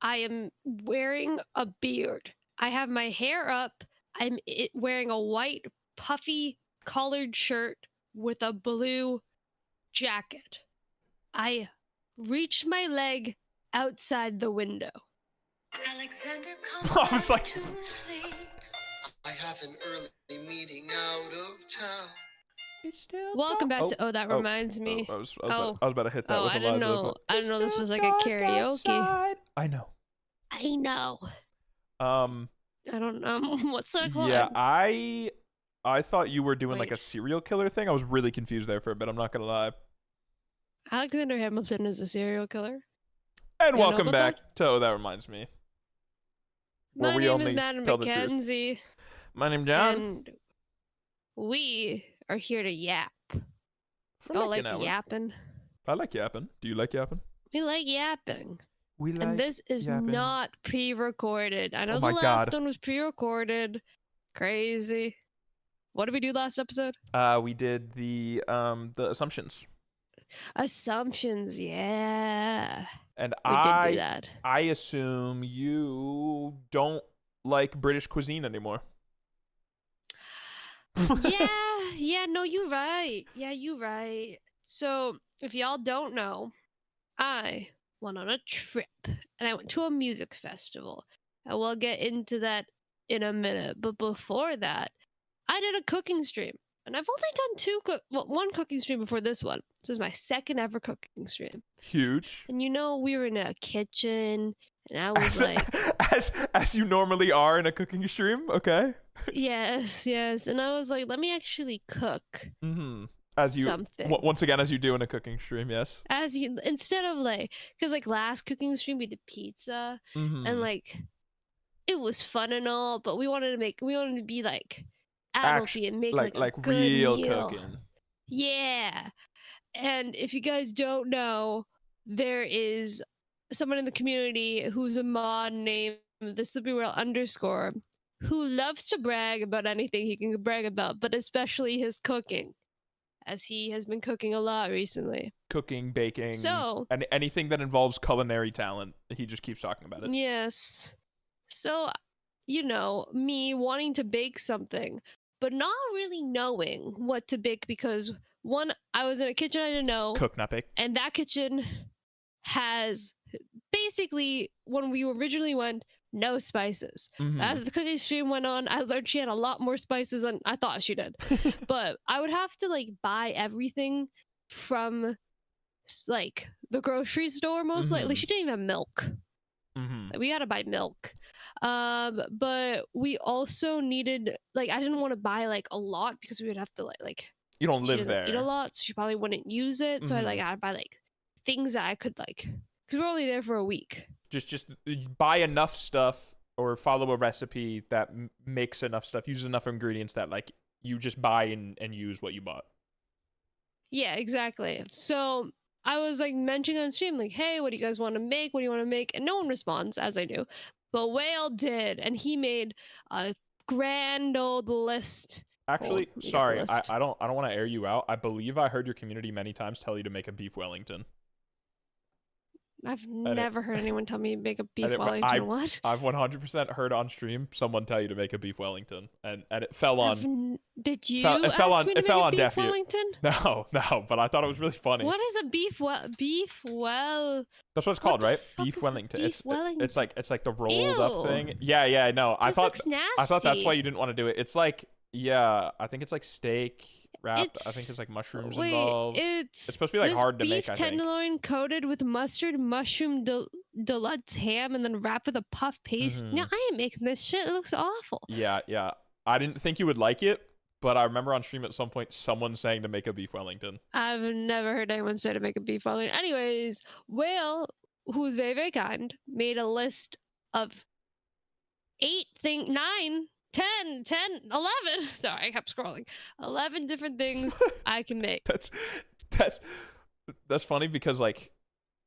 I am wearing a beard. I have my hair up. Wearing a white, puffy, collared shirt with a blue jacket. I reach my leg outside the window. Alexander, I was like, to sleep. I have an early meeting out of town. Welcome back to Oh, That Reminds Me. I was about to hit that with I didn't Eliza. know. But I didn't know this was like a karaoke. Outside. I know. I know. I don't know. What's that called? Yeah, I thought you were doing like a serial killer thing. I was really confused there for a bit. I'm not gonna lie. Alexander Hamilton is a serial killer. And welcome back to Oh, That Reminds Me. My name is Madam Mckenzie. My name's John. And we are here to yap. Like yapping? I like yapping. Do you like yapping? We like yapping. And this is yapping. not pre-recorded. I know the last one was pre-recorded. Crazy. What did we do last episode? We did the assumptions. Assumptions, yeah. And we did do that. I assume you don't like British cuisine anymore. Yeah, no, you're right. Yeah, you're right. So, if y'all don't know, I went on a trip and I went to a music festival. And we'll get into that in a minute. But before that, I did a cooking stream. And I've only done one cooking stream before this one. This is my second ever cooking stream. Huge. And we were in a kitchen, and I was as you normally are in a cooking stream, okay? Yes. And I was like, let me actually cook. Mm-hmm. As you something. Once again, as you do in a cooking stream, yes. Instead of because last cooking stream we did pizza, and it was fun and all, but we wanted to be adulty and make a good real meal. cooking. Yeah. And if you guys don't know, there is someone in the community who's a mod named _, who loves to brag about anything he can brag about, but especially his cooking, as he has been cooking a lot recently. Cooking, baking, and anything that involves culinary talent, he just keeps talking about it. Yes. So, me wanting to bake something, but not really knowing what to bake because, one, I was in a kitchen I didn't know. Cook, not bake. And that kitchen has, basically, when we originally went, no spices. As the cooking stream went on, I learned she had a lot more spices than I thought she did. But I would have to, buy everything from, the grocery store, most likely. She didn't even have milk. We had to buy milk. But we also needed I didn't want to buy a lot because we would have to you don't live there. Eat a lot, so she probably wouldn't use it. So I had to buy things that I could because we're only there for a week. Just buy enough stuff or follow a recipe that makes enough stuff, uses enough ingredients that you just buy and use what you bought. Yeah, exactly. So I was mentioning on stream hey, what do you guys want to make? What do you want to make? And no one responds, as I do. But Whale did, and he made a grand old list. Actually, sorry, I don't want to air you out. I believe I heard your community many times tell you to make a beef Wellington. I've never heard anyone tell me to make a beef Wellington. What? I've 100% heard on stream someone tell you to make a beef Wellington, and it fell on. Did you? It fell on deaf ear. Wellington? No, but I thought it was really funny. What is a beef well? That's what it's called, right? Beef Wellington. It's like the rolled up thing. Yeah. No, I thought that's why you didn't want to do it. It's I think it's steak wrapped. I think it's mushrooms involved. It's supposed to be hard to make. I think beef tenderloin coated with mustard, mushroom deluxe ham, and then wrapped with a puff paste. No, I ain't making this shit. It looks awful. Yeah. I didn't think you would like it, but I remember on stream at some point someone saying to make a beef Wellington. I've never heard anyone say to make a beef Wellington. Anyways, Whale, who's very, very kind, made a list of 9, 10, 11. Sorry, I kept scrolling. 11 different things I can make. That's funny because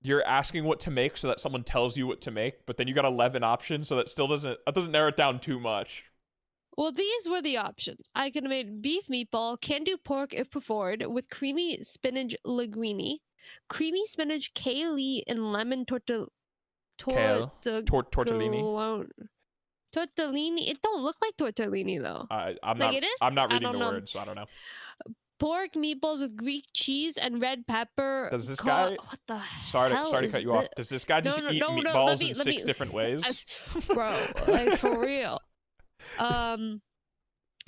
you're asking what to make so that someone tells you what to make, but then you got 11 options, so that doesn't narrow it down too much. Well, these were the options. I could have made beef meatball, can do pork if preferred, with creamy spinach linguine, creamy spinach kale and lemon Kale. Tortellini. Tortellini. It don't look like tortellini though. I'm not. It is? I'm not reading the word, so I don't know. Pork meatballs with Greek cheese and red pepper. Does this guy? What the sorry hell to cut you off. Does this guy just eat meatballs in 6 different ways? Bro, like for real. How do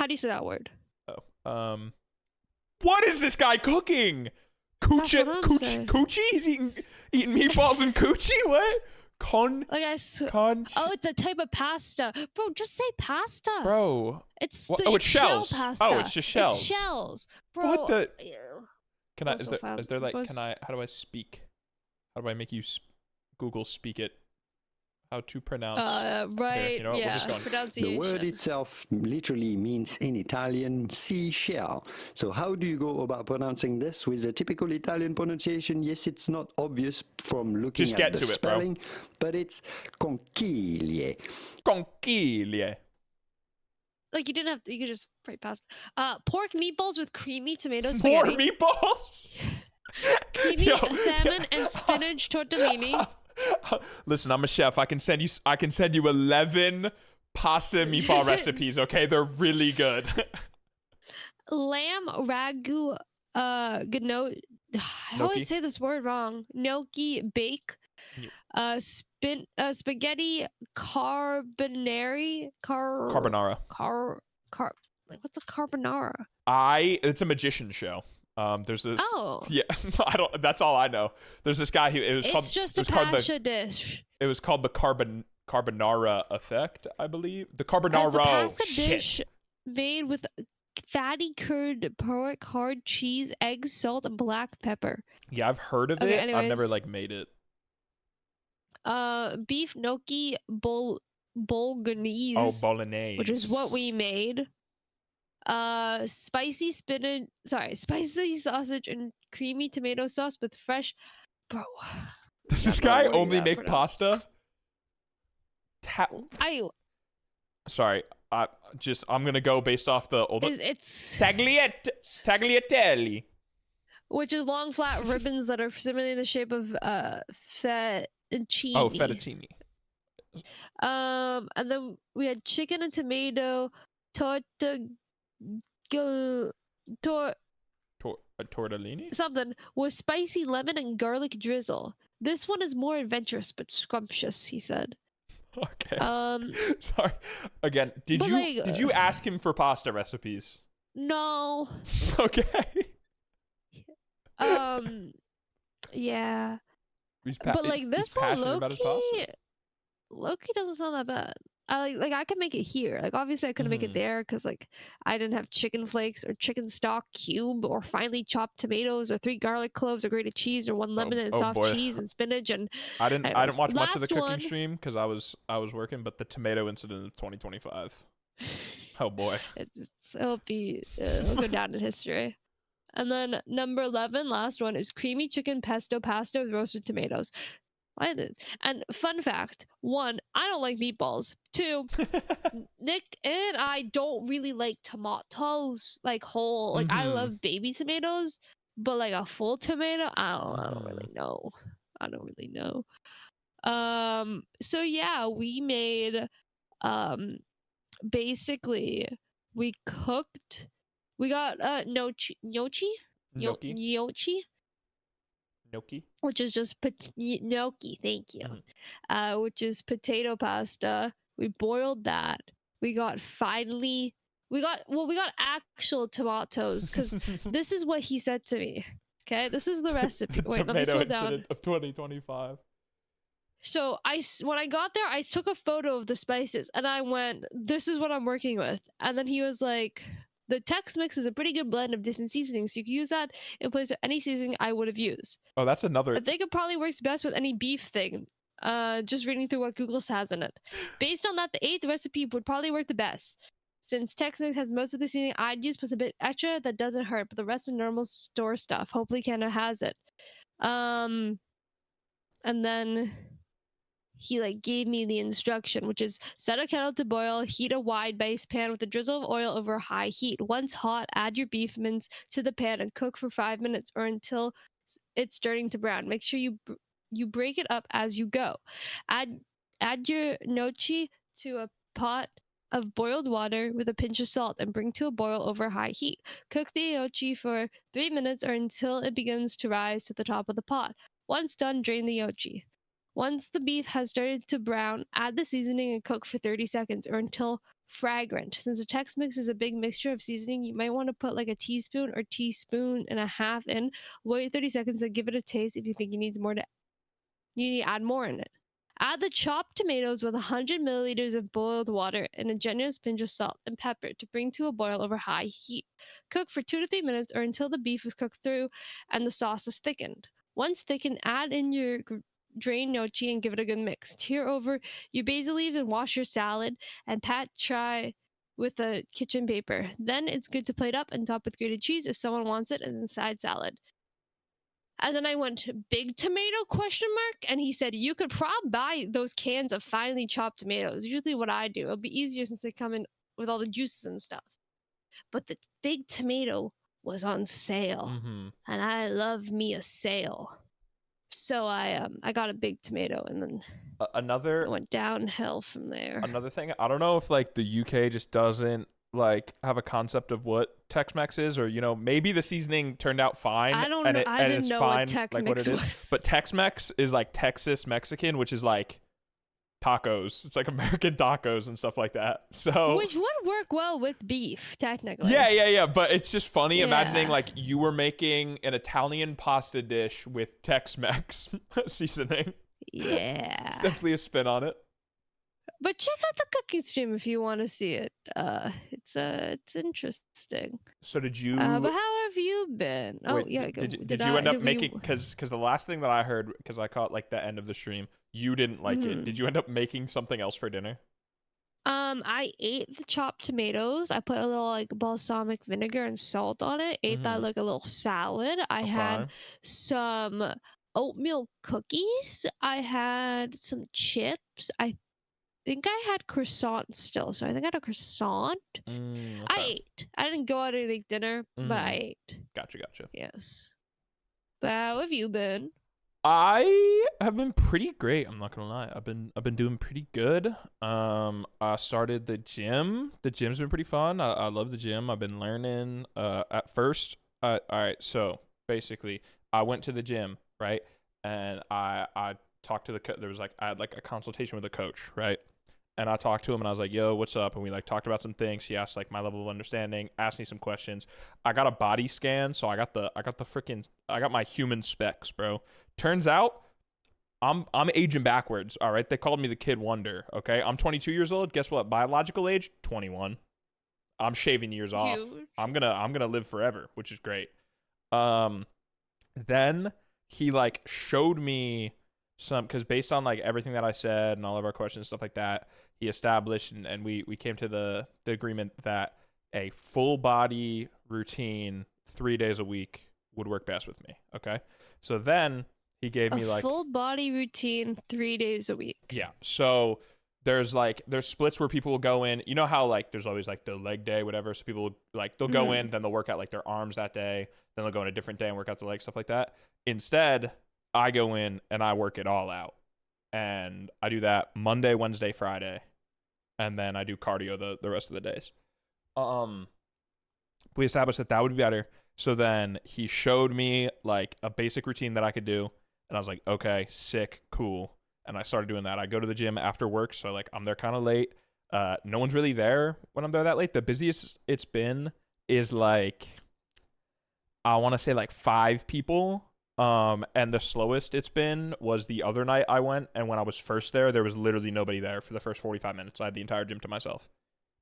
you say that word? Oh. What is this guy cooking? Coochie? He's eating meatballs and coochie? What? Oh, it's a type of pasta. Bro, just say pasta. Bro. It's shells. Pasta. Oh, it's just shells. It's shells. Bro. What the? Can I, is there like, how do I speak? How do I make you Google speak it? How to pronounce? Right, here, you know what, yeah. we'll just go on. Pronunciation. The word itself literally means in Italian seashell. So how do you go about pronouncing this with the typical Italian pronunciation? Yes, it's not obvious from looking just at get the to spelling, it, bro. But it's conchiglie. Conchiglie. Like you could just write pasta. Pork meatballs with creamy tomato spaghetti. More meatballs? Creamy salmon and spinach tortellini. Listen, I'm a chef. I can send you 11 pasta and meatball recipes, okay? They're really good. Lamb ragu how do I say this word wrong? Gnocchi bake. Spaghetti carbonara. Like what's a carbonara? It's a magician show. There's this. Oh. Yeah, that's all I know. There's this guy who It's just a pasha dish. It was called the carbonara effect, I believe. The carbonara. It's a pasta dish made with fatty curd pork, hard cheese, eggs, salt, and black pepper. Yeah, I've heard of it. Anyways. I've never made it. Beef gnocchi bolognese. Oh, bolognese. Which is what we made. Spicy sausage and creamy tomato sauce with fresh. Bro. Does this guy only make pasta? Sorry, I'm gonna go based off the older. It's tagliatelle, which is long flat ribbons that are similarly in the shape of fettuccine. Oh, fettuccine. And then we had chicken and tomato tortellini? Something with spicy lemon and garlic drizzle. This one is more adventurous but scrumptious, he said. Okay. Sorry. Again, did you ask him for pasta recipes? No. Okay. Yeah. But like this one, Loki doesn't sound that bad. I could make it here. Like obviously I couldn't make it there because like I didn't have chicken flakes or chicken stock cube or finely chopped tomatoes or 3 garlic cloves or grated cheese or 1 lemon and soft cheese and spinach and I didn't watch much of the cooking stream because I was working, but the tomato incident of 2025. Oh boy. It'll go down in history. And then number 11, last one, is creamy chicken pesto pasta with roasted tomatoes. And fun fact, 1, I don't like meatballs. 2, Nick and I don't really like tomatoes, like whole. Like I love baby tomatoes, but like a full tomato, I don't really know. So yeah, we made basically we cooked. We got gnocchi, which is just gnocchi. Thank you. Which is potato pasta. We boiled that. We got actual tomatoes because this is what he said to me. Okay, this is the recipe. Wait, let me slow down. Of 2025. So when I got there, I took a photo of the spices and I went, "This is what I'm working with." And then he was like, "The Tex Mix is a pretty good blend of different seasonings. You can use that in place of any seasoning I would have used." Oh, that's another. I think it probably works best with any beef thing. Just reading through what Google has in it. Based on that, the 8th recipe would probably work the best. Since Tex Mix has most of the seasoning I'd use plus a bit extra that doesn't hurt, but the rest is normal store stuff. Hopefully Canada has it. And then he gave me the instruction, which is set a kettle to boil, heat a wide base pan with a drizzle of oil over high heat. Once hot, add your beef mince to the pan and cook for 5 minutes or until it's starting to brown. Make sure you you break it up as you go. Add your gnocchi to a pot of boiled water with a pinch of salt and bring to a boil over high heat. Cook the gnocchi for 3 minutes or until it begins to rise to the top of the pot. Once done, drain the gnocchi. Once the beef has started to brown, add the seasoning and cook for 30 seconds or until fragrant. Since the Tex-Mex is a big mixture of seasoning, you might want to put like a teaspoon or teaspoon and a half in. Wait 30 seconds and give it a taste if you think you need to add more in it. Add the chopped tomatoes with 100 milliliters of boiled water and a generous pinch of salt and pepper to bring to a boil over high heat. Cook for 2 to 3 minutes or until the beef is cooked through and the sauce is thickened. Once thickened, add in your drained gnocchi and give it a good mix. Tear over your basil leaves and wash your salad and pat try with a kitchen paper. Then it's good to plate up and top with grated cheese if someone wants it, and then side salad. And then I went, big tomato, ? And he said, you could probably buy those cans of finely chopped tomatoes. Usually what I do. It'll be easier since they come in with all the juices and stuff. But the big tomato was on sale. And I love me a sale. So I got a big tomato, and then it went downhill from there. Another thing, I don't know if like the UK just doesn't like have a concept of what Tex-Mex is, or maybe the seasoning turned out fine. I don't know. I didn't know what Tex-Mex was. But Tex-Mex is like Texas Mexican, which is like tacos. It's like American tacos and stuff like that. So which would work well with beef, technically. Yeah. But it's just funny imagining like you were making an Italian pasta dish with Tex-Mex seasoning. Yeah. It's definitely a spin on it. But check out the cooking stream if you want to see it. It's interesting. So did you? But how have you been? Wait, did you end up making? Because the last thing that I heard, because I caught like the end of the stream, you didn't like it. Did you end up making something else for dinner? I ate the chopped tomatoes. I put a little like balsamic vinegar and salt on it. Ate that like a little salad. I had some oatmeal cookies. I had some chips. I think I had croissant still, so I think I had a croissant. Okay. I ate. I didn't go out and make dinner, but I ate. Gotcha. Yes. But how have you been? I have been pretty great. I'm not gonna lie. I've been doing pretty good. I started the gym. The gym's been pretty fun. I love the gym. I've been learning. At first, all right. So basically, I went to the gym, right, and I talked to I had like a consultation with a coach, right. And I talked to him and I was like, yo, what's up? And we like talked about some things. He asked like my level of understanding, asked me some questions. I got a body scan. So I got my human specs, bro. Turns out I'm aging backwards. All right. They called me the kid wonder. Okay. I'm 22 years old. Guess what? Biological age, 21. I'm shaving years off. I'm going to live forever, which is great. Then he like showed me because based on like everything that I said and all of our questions and stuff like that, he established and we came to the agreement that a full body routine 3 days a week would work best with me. Okay. So then he gave me like full body routine 3 days a week. Yeah. So there's splits where people will go in, you know how like there's always like the leg day, whatever. So people like they'll go in, then they'll work out like their arms that day, then they'll go in a different day and work out their legs, stuff like that. Instead, I go in and I work it all out. And I do that Monday, Wednesday, Friday. And then I do cardio the rest of the days. We established that would be better. So then he showed me like a basic routine that I could do. And I was like, okay, sick, cool. And I started doing that. I go to the gym after work. So like I'm there kind of late. No one's really there when I'm there that late. The busiest it's been is like, I want to say like 5 people. And the slowest it's been was the other night I went, and when I was first there was literally nobody there for the first 45 minutes. I had the entire gym to myself.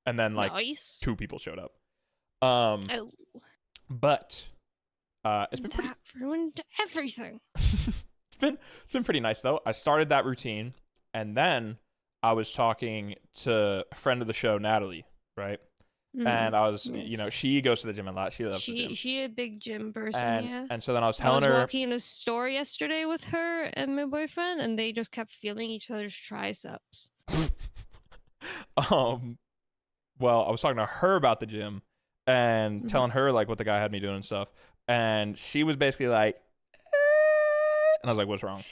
And then like 2 people showed up. But it's been pretty ruined everything. It's been pretty nice though. I started that routine, and then I was talking to a friend of the show, Natalie, right? And I was, she goes to the gym a lot. She loves the gym. She a big gym person, And so then I was telling her. I was walking in a store yesterday with her and my boyfriend, and they just kept feeling each other's triceps. Well, I was talking to her about the gym and telling her like what the guy had me doing and stuff. And she was basically like, and I was like, what's wrong?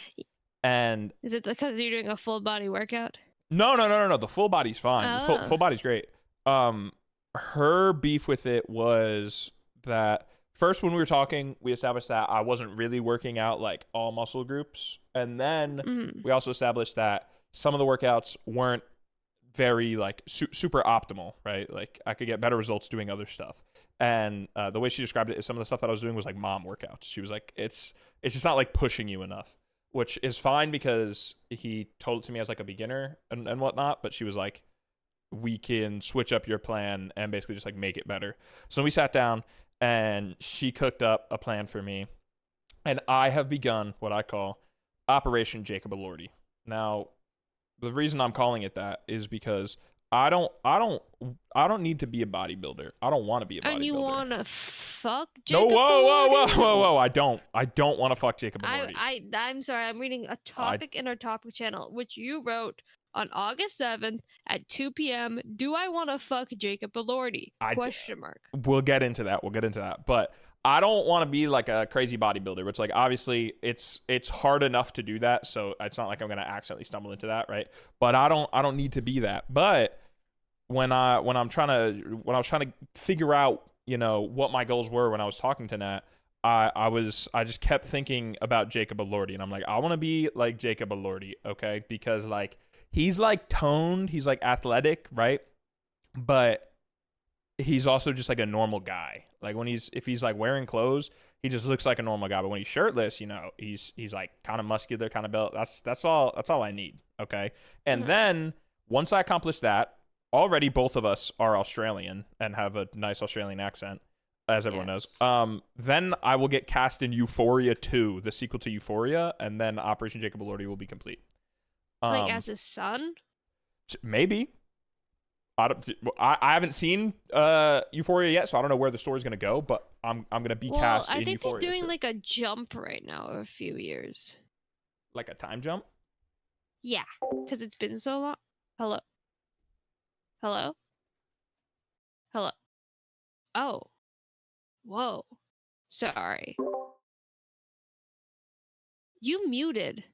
And is it because you're doing a full body workout? No. The full body's fine. The full body's great. Her beef with it was that first when we were talking, we established that I wasn't really working out like all muscle groups. And then we also established that some of the workouts weren't very like super optimal, right? Like I could get better results doing other stuff. And the way she described it is some of the stuff that I was doing was like mom workouts. She was like, it's just not like pushing you enough, which is fine because he told it to me as like a beginner and whatnot. But she was like, we can switch up your plan and basically just like make it better. So we sat down and she cooked up a plan for me. And I have begun what I call Operation Jacob Elordi. Now, the reason I'm calling it that is because I don't need to be a bodybuilder. I don't want to be a bodybuilder. And you want to fuck Jacob? No, whoa! I don't want to fuck Jacob Elordi. I'm sorry. I'm reading a topic in our topic channel, which you wrote on August 7th at 2 p.m. Do I want to fuck Jacob Elordi? Question mark. We'll get into that. But I don't want to be like a crazy bodybuilder, which like obviously it's hard enough to do that, so it's not like I'm gonna accidentally stumble into that, right? But I don't need to be that. But when I was trying to figure out, you know, what my goals were when I was talking to Nat, I just kept thinking about Jacob Elordi, and I'm like, I want to be like Jacob Elordi, okay? Because like he's like toned, he's like athletic, right? But he's also just like a normal guy. Like if he's like wearing clothes, he just looks like a normal guy. But when he's shirtless, you know, he's like kind of muscular, kind of built. That's all I need. Okay. And then once I accomplish that, already both of us are Australian and have a nice Australian accent, as everyone knows. Then I will get cast in Euphoria 2, the sequel to Euphoria, and then Operation Jacob Elordi will be complete. Like as his son? Maybe. I haven't seen Euphoria yet, so I don't know where the story's gonna go. But I'm gonna be cast in Euphoria. I think they're doing like a jump right now of a few years. Like a time jump? Yeah, because it's been so long. Hello. Oh. Whoa. Sorry. You muted.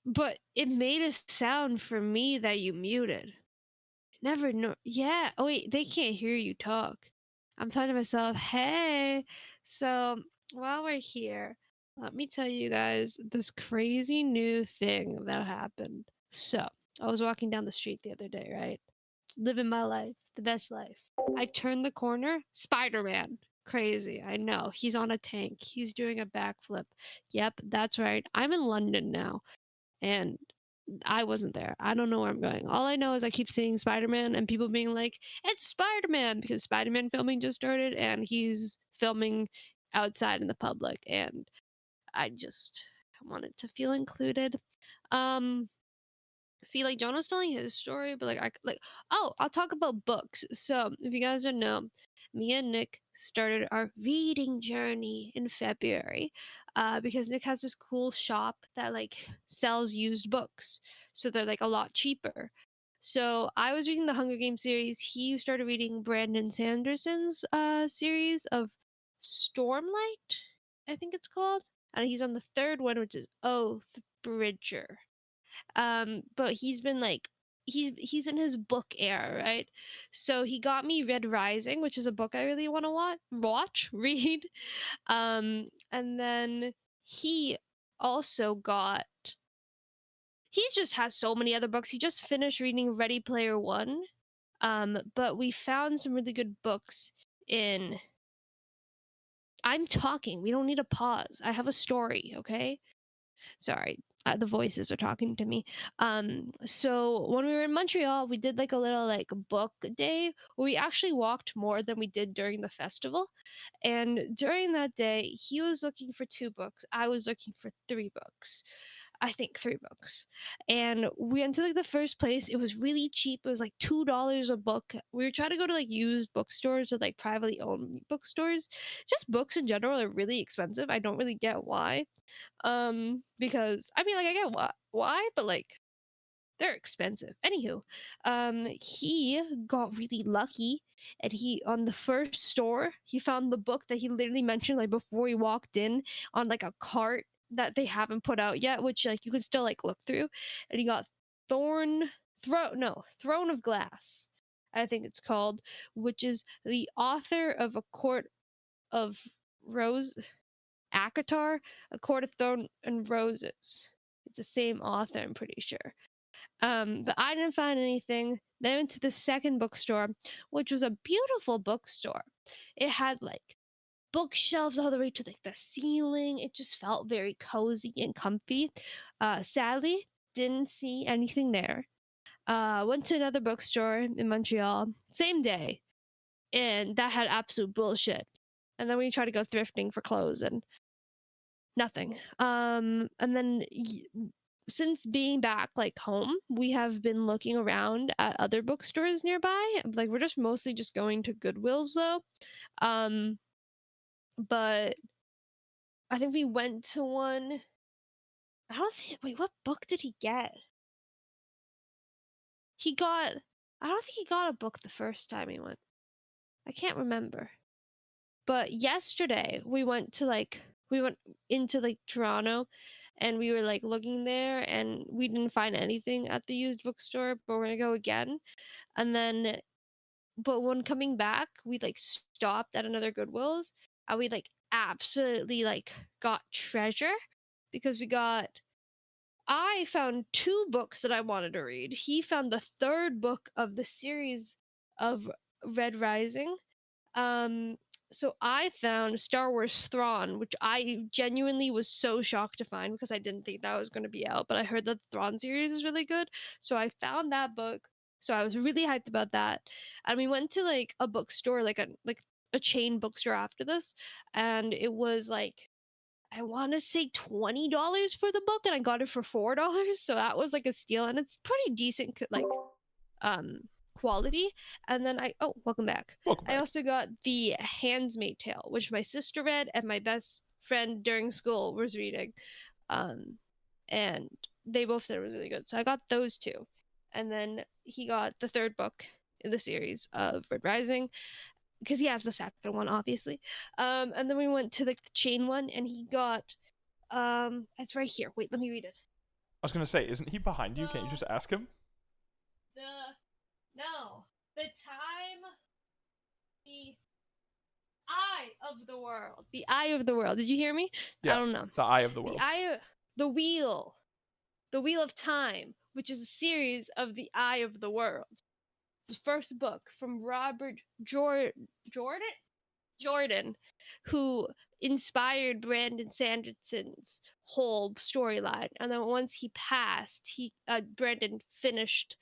But it made a sound for me that you muted. Never know. Yeah. Oh, wait. They can't hear you talk. I'm talking to myself, hey. So while we're here, let me tell you guys this crazy new thing that happened. So I was walking down the street the other day, right? Living my life, the best life. I turned the corner, Spider-Man. Crazy. I know. He's on a tank. He's doing a backflip. Yep, that's right. I'm in London now. And I wasn't there. I don't know where I'm going. All I know is I keep seeing Spider-Man and people being like, it's Spider-Man, because Spider-Man filming just started and he's filming outside in the public. And I just wanted to feel included. See, like John was telling his story, but I'll talk about books. So if you guys don't know, me and Nick started our reading journey in February. Because Nick has this cool shop that like sells used books, so they're like a lot cheaper. So I was reading the Hunger Games series. He started reading Brandon Sanderson's series of Stormlight, I think it's called, and he's on the third one, which is Oathbridger. But he's been like he's in his book era, right? So he got me Red Rising, which is a book I really want to read. And then he also got just has so many other books. He just finished reading Ready Player One. But we found some really good books in I'm talking. We don't need a pause. I have a story, okay? Sorry. The voices are talking to me. So when we were in Montreal, we did like a little like book day where we actually walked more than we did during the festival. And during that day, he was looking for 2 books. I was looking for 3 books. I think 3 books. And we went to like the first place. It was really cheap. It was like $2 a book. We were trying to go to like used bookstores or like privately owned bookstores. Just books in general are really expensive. I don't really get why. Because I mean, like I get why, but like they're expensive. Anywho, he got really lucky, and he on the first store he found the book that he literally mentioned like before he walked in on like a cart that they haven't put out yet, which like you can still like look through. And he got Throne of Glass, I think it's called, which is the author of A Court of Rose ACOTAR, A Court of Thorn and Roses. It's the same author, I'm pretty sure. But I didn't find anything. Then I went to the second bookstore, which was a beautiful bookstore. It had like bookshelves all the way to like the ceiling. It just felt very cozy and comfy. Sadly, didn't see anything there. Went to another bookstore in Montreal, same day, and that had absolute bullshit. And then we tried to go thrifting for clothes and nothing. And then since being back like home, we have been looking around at other bookstores nearby. Like we're just mostly just going to Goodwills though. But I think we went to one. Wait, what book did he get? I don't think he got a book the first time he went. I can't remember. But yesterday we went into like Toronto, and we were like looking there, and we didn't find anything at the used bookstore, but we're gonna go again. And then, but when coming back, we like stopped at another Goodwills, and we like absolutely like got treasure, because I found 2 books that I wanted to read. He found the 3rd book of the series of Red Rising. So I found Star Wars Thrawn, which I genuinely was so shocked to find because I didn't think that was going to be out, but I heard that the Thrawn series is really good. So I found that book. So I was really hyped about that. And we went to like a bookstore, like a chain bookstore after this, and it was like, I want to say $20 for the book, and I got it for $4. So that was like a steal, and it's pretty decent, like quality. And then welcome back. I also got The Handmaid's Tale, which my sister read and my best friend during school was reading, and they both said it was really good. So I got those 2, and then he got the 3rd book in the series of Red Rising, because he has the second one, obviously. And then we went to like the chain one, and he got it's right here. Wait, let me read it. I was gonna say, isn't he behind you? Can't you just ask him? The Time, the Eye of the World. The Eye of the World. Did you hear me? Yeah, I don't know. The Eye of the World. The Wheel of Time, which is a series of The Eye of the World. It's the first book from Robert Jordan, who inspired Brandon Sanderson's whole storyline. And then once he passed, Brandon finished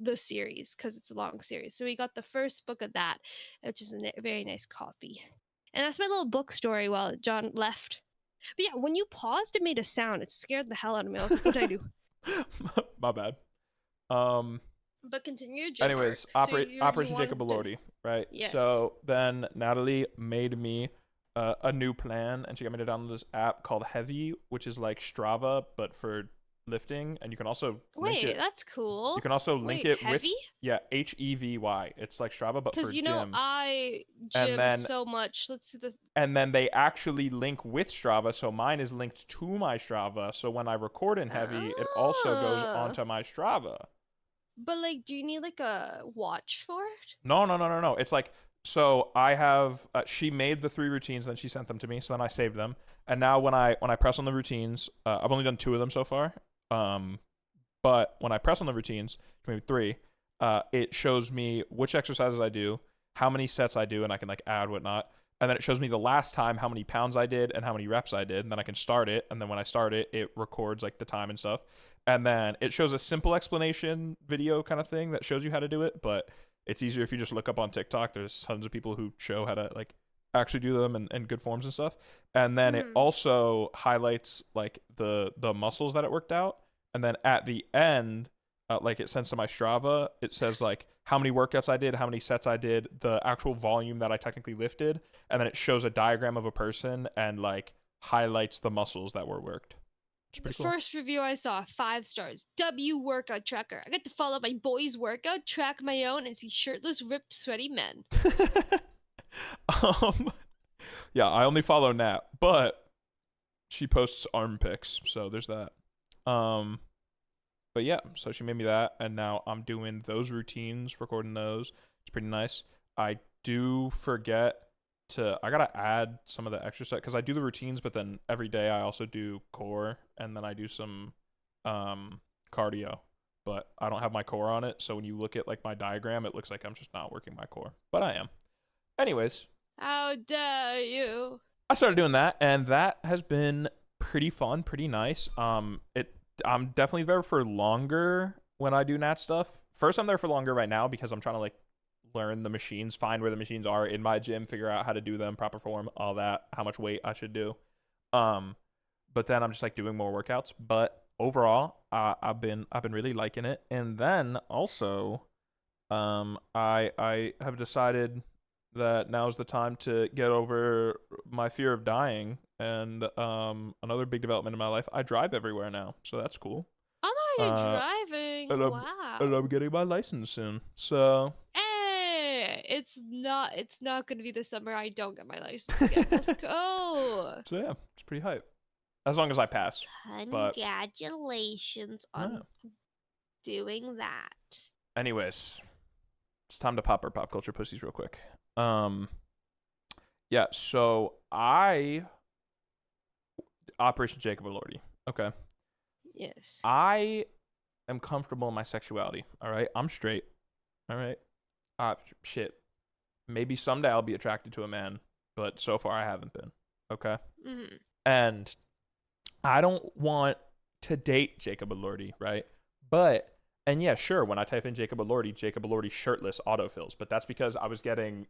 the series because it's a long series. So we got the first book of that, which is a very nice copy. And that's my little book story while John left. But yeah, when you paused, it made a sound. It scared the hell out of me. I was like, what did I do? My bad. But continue. Anyways, Operation Jacob Elordi, right? Yes. So then Natalie made me a new plan, and she got me to download this app called Heavy, which is like Strava but for lifting, and you can also link it. That's cool. You can also link it Heavy? with HEVY. It's like Strava but for gym. Because you know I gym so much. Let's see this. And then they actually link with Strava, so mine is linked to my Strava. So when I record in Heavy, it also goes onto my Strava. But like, do you need like a watch for it? No. It's like, so I have she made the 3 routines, then she sent them to me, so then I saved them, and now when I press on the routines, I've only done 2 of them so far. But when I press on the routines, maybe 3, it shows me which exercises I do, how many sets I do, and I can like add whatnot. And then it shows me the last time, how many pounds I did and how many reps I did. And then I can start it. And then when I start it, it records like the time and stuff. And then it shows a simple explanation video kind of thing that shows you how to do it. But it's easier if you just look up on TikTok. There's tons of people who show how to like actually do them and good forms and stuff. And then it also highlights like the muscles that it worked out. And then at the end, like it sends to my Strava, it says like how many workouts I did, how many sets I did, the actual volume that I technically lifted, and then it shows a diagram of a person and like highlights the muscles that were worked. It's pretty cool. First review I saw, 5 stars. W workout tracker. I get to follow my boys' workout, track my own, and see shirtless, ripped, sweaty men. Yeah, I only follow Nat, but she posts arm pics, so there's that. But yeah, so she made me that, and now I'm doing those routines, recording those. It's pretty nice. I do forget I gotta add some of the extra stuff because I do the routines, but then every day I also do core, and then I do some cardio. But I don't have my core on it, so when you look at like my diagram, it looks like I'm just not working my core, but I am. Anyways, how dare you? I started doing that, and that has been pretty fun, pretty nice. I'm definitely there for longer when I do Nat stuff. First, I'm there for longer right now because I'm trying to like learn the machines, find where the machines are in my gym, figure out how to do them, proper form, all that, how much weight I should do. But then I'm just like doing more workouts. But overall, I've been really liking it. And then also, I have decided that now's the time to get over my fear of dying. And another big development in my life, I drive everywhere now, so that's cool. Oh my, you're driving! Wow. And I'm getting my license soon, so. Hey, it's not gonna be this summer. I don't get my license again. Let's go. So yeah, it's pretty hype. As long as I pass. Congratulations on doing that. Anyways, it's time to pop our pop culture pussies real quick. Yeah, so Operation Jacob Elordi. Okay. Yes. I am comfortable in my sexuality. All right. I'm straight. All right. Shit. Maybe someday I'll be attracted to a man, but so far I haven't been. Okay. Mm-hmm. And I don't want to date Jacob Elordi, right? And yeah, sure. When I type in Jacob Elordi shirtless autofills, but that's because I was getting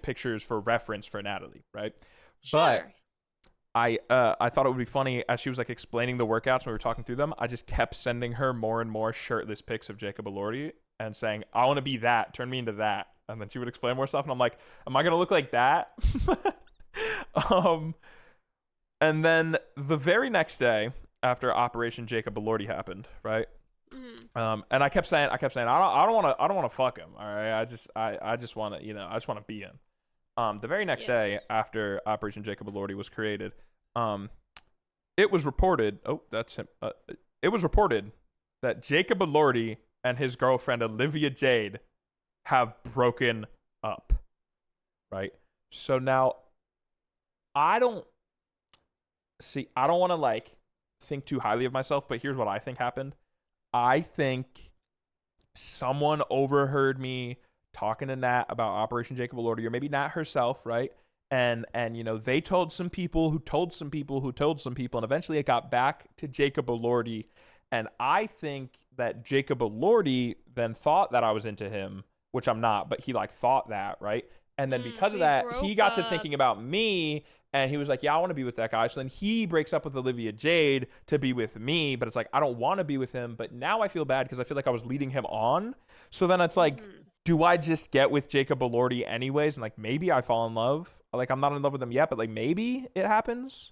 pictures for reference for Natalie, right? Sure. But I thought it would be funny as she was like explaining the workouts when we were talking through them. I just kept sending her more and more shirtless pics of Jacob Elordi and saying, I want to be that. Turn me into that. And then she would explain more stuff. And I'm like, am I going to look like that? And then the very next day after Operation Jacob Elordi happened, right? Mm-hmm. And I kept saying, I don't want to fuck him. All right. I just want to, I just want to be him. The very next day after Operation Jacob Elordi was created, it was reported. Oh, that's him. It was reported that Jacob Elordi and his girlfriend Olivia Jade have broken up. Right. So now, I don't want to like think too highly of myself, but here's what I think happened. I think someone overheard me talking to Nat about Operation Jacob Elordi, or maybe Nat herself, right? And they told some people who told some people who told some people, and eventually it got back to Jacob Elordi. And I think that Jacob Elordi then thought that I was into him, which I'm not, but he like thought that, right? And then because of that, he got to thinking about me, and he was like, yeah, I want to be with that guy. So then he breaks up with Olivia Jade to be with me, but it's like, I don't want to be with him, but now I feel bad because I feel like I was leading him on. So then it's like, do I just get with Jacob Elordi anyways? And like, maybe I fall in love. Like, I'm not in love with him yet, but like, maybe it happens.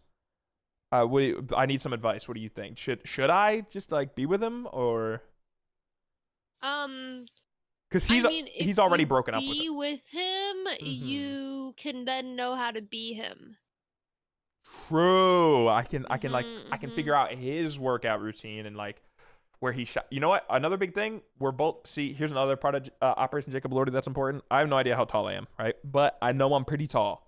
I need some advice. What do you think? Should I just like be with him, or? Because he's already broken up with be him. With him, you can then know how to be him. True. I can figure out his workout routine and like where he shot. You know what? Another big thing. Here's another part of Operation Jacob Elordi that's important. I have no idea how tall I am, right? But I know I'm pretty tall,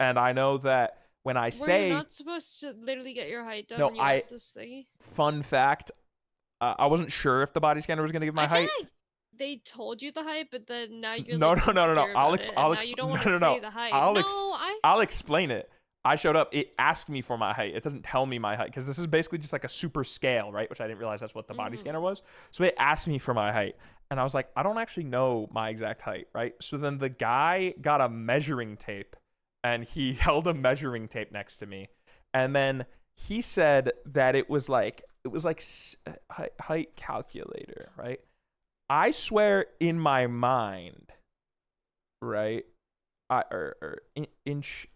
and I know that when I say you're not supposed to literally get your height done. No, when you want this thing. Fun fact. I wasn't sure if the body scanner was gonna give my height. Like they told you the height, but then now you're no. Now you don't want to say the height. I'll explain it. I showed up. It asked me for my height. It doesn't tell me my height because this is basically just like a super scale, right? Which I didn't realize that's what the body scanner was. So it asked me for my height, and I was like, I don't actually know my exact height, right? So then the guy got a measuring tape, and he held a measuring tape next to me, and then he said that it was like height calculator, right? I swear in my mind, right? Inches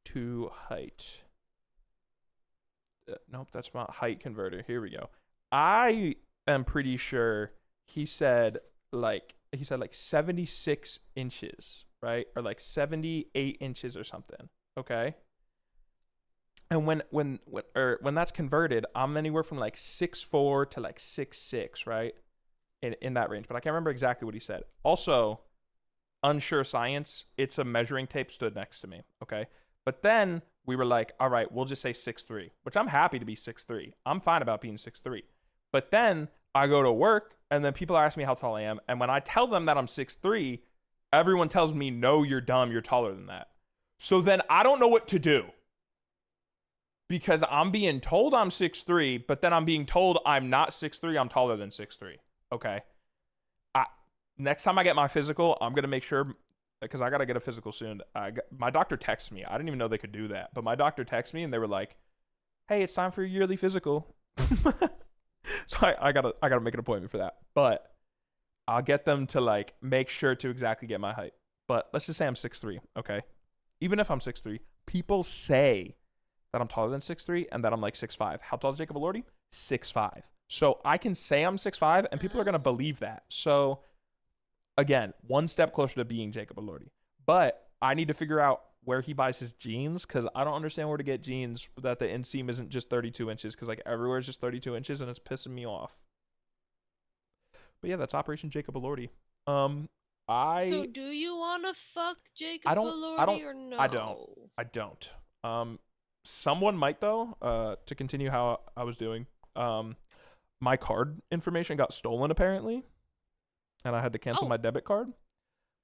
to height. Nope, that's not height converter. Here we go. I am pretty sure he said like 76 inches, right? Or like 78 inches or something. Okay. And when that's converted, I'm anywhere from like 6'4" to like 6'6", right? In that range. But I can't remember exactly what he said. Also, unsure science, it's a measuring tape stood next to me, okay? But then we were like, all right, we'll just say 6'3", which I'm happy to be 6'3". I'm fine about being 6'3". But then I go to work, and then people ask me how tall I am. And when I tell them that I'm 6'3", everyone tells me, no, you're dumb. You're taller than that. So then I don't know what to do. Because I'm being told I'm 6'3", but then I'm being told I'm not 6'3", I'm taller than 6'3". Okay. Next time I get my physical, I'm going to make sure, because I got to get a physical soon. My doctor texts me. I didn't even know they could do that. But my doctor texted me and they were like, hey, it's time for your yearly physical. So I gotta make an appointment for that. But I'll get them to like make sure to exactly get my height. But let's just say I'm 6'3", okay? Even if I'm 6'3", people say that I'm taller than 6'3" and that I'm like 6'5". How tall is Jacob Elordi? 6'5". So I can say I'm 6'5", and people are gonna believe that. So again, one step closer to being Jacob Elordi. But I need to figure out where he buys his jeans, because I don't understand where to get jeans that the inseam isn't just 32 inches, because like everywhere is just 32 inches, and it's pissing me off. But yeah, that's Operation Jacob Elordi. So do you want to fuck Jacob Elordi or no? I don't. Someone might though. To continue how I was doing. My card information got stolen apparently, and I had to cancel my debit card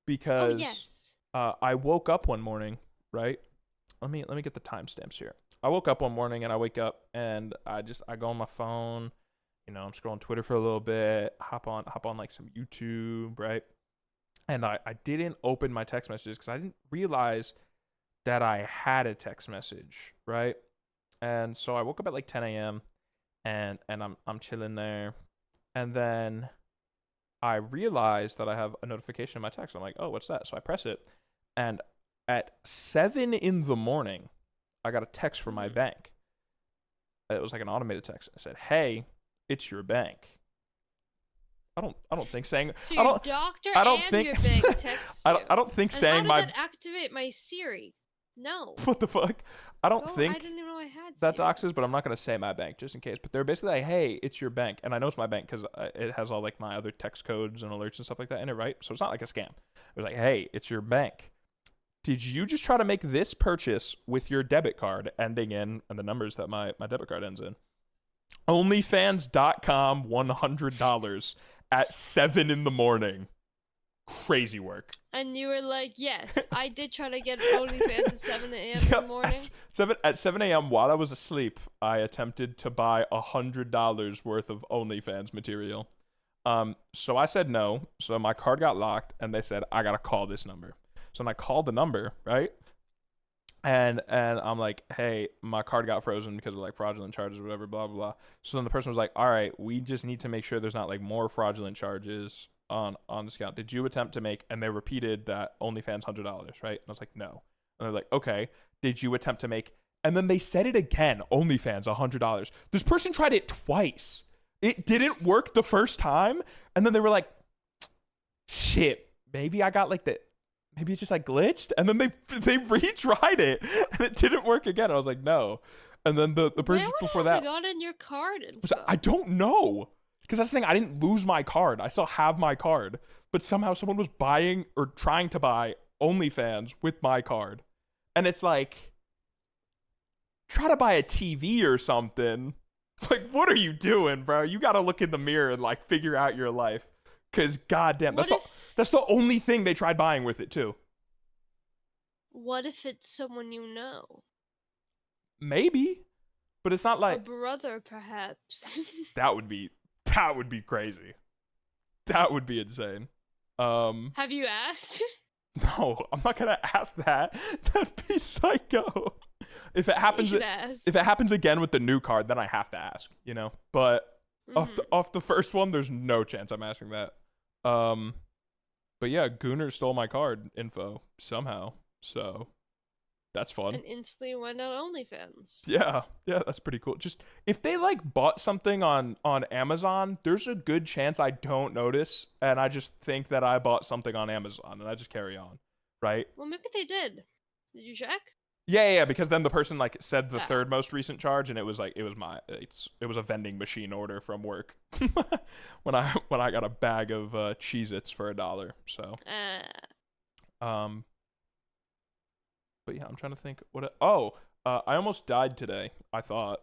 because I woke up one morning. Right? Let me get the timestamps here. I woke up one morning and I wake up and I go on my phone. You know, I'm scrolling Twitter for a little bit. Hop on like some YouTube, right? And I didn't open my text messages because I didn't realize that I had a text message, right? And so I woke up at like 10 a.m. and I'm chilling there, and then I realized that I have a notification in my text. I'm like, oh, what's that? So I press it, and at 7 in the morning, I got a text from my bank. It was like an automated text. It said, "Hey, it's your bank." I don't think saying. So your doctor and your bank text you. I don't think saying how did that activate my Siri? No. What the fuck? I didn't even know I had that Siri. doxes, but I'm not gonna say my bank just in case. But they're basically like, "Hey, it's your bank," and I know it's my bank because it has all like my other text codes and alerts and stuff like that in it, right? So it's not like a scam. It was like, "Hey, it's your bank. Did you just try to make this purchase with your debit card ending in," and the numbers that my debit card ends in, onlyfans.com, $100 at 7 in the morning. Crazy work. And you were like, yes, I did try to get OnlyFans at 7 a.m. in the morning. At 7 a.m. while I was asleep, I attempted to buy $100 worth of OnlyFans material. So I said no. So my card got locked, and they said, I got to call this number. So I called the number, right? And I'm like, hey, my card got frozen because of like fraudulent charges or whatever, blah, blah, blah. So then the person was like, all right, we just need to make sure there's not like more fraudulent charges on this account. Did you attempt to make, and they repeated that OnlyFans $100, right? And I was like, no. And they're like, okay, did you attempt to make, and then they said it again, OnlyFans $100. This person tried it twice. It didn't work the first time. And then they were like, shit, maybe I got like maybe it just like glitched, and then they retried it and it didn't work again. I was like, no. And then the person before that got in your card info? I don't know, because that's the thing. I didn't lose my card. I still have my card, but somehow someone was buying or trying to buy OnlyFans with my card, and it's like, try to buy a TV or something. Like, what are you doing, bro? You got to look in the mirror and like figure out your life. Because goddamn, that's the only thing they tried buying with it too. What if it's someone you know? Maybe, but it's not like a brother, perhaps. That would be crazy. That would be insane. Have you asked? No, I'm not gonna ask that. That'd be psycho. If it happens again with the new card, then I have to ask. You know, but. Off the first one, there's no chance I'm asking that. But yeah, Gooner stole my card info somehow, so that's fun. And instantly went on OnlyFans. Yeah, that's pretty cool. Just if they like bought something on Amazon, there's a good chance I don't notice, and I just think that I bought something on Amazon, and I just carry on, right? Well, maybe they did. Did you check? Yeah, because then the person like said the third most recent charge, and it was a vending machine order from work when I got a bag of Cheez-Its for $1. So but yeah, I'm trying to think I almost died today, I thought.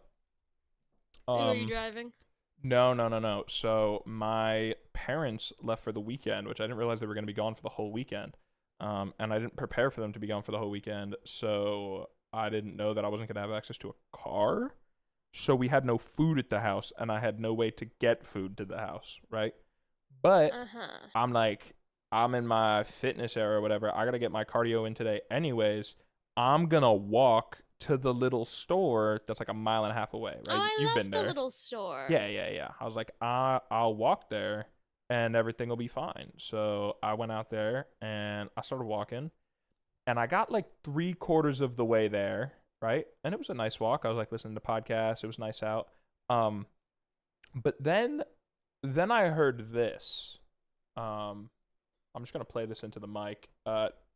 Were you driving? No. So my parents left for the weekend, which I didn't realize they were going to be gone for the whole weekend. And I didn't prepare for them to be gone for the whole weekend, so I didn't know that I wasn't going to have access to a car. So we had no food at the house, and I had no way to get food to the house, right? But I'm in my fitness era or whatever. I got to get my cardio in today anyways. I'm going to walk to the little store that's like a mile and a half away, right? Oh, You've been there. The little store. Yeah. I was like, I'll walk there and everything will be fine. So I went out there and I started walking, and I got like 3/4 of the way there, right? And it was a nice walk. I was like listening to podcasts. It was nice out. But then I heard this. I'm just gonna play this into the mic.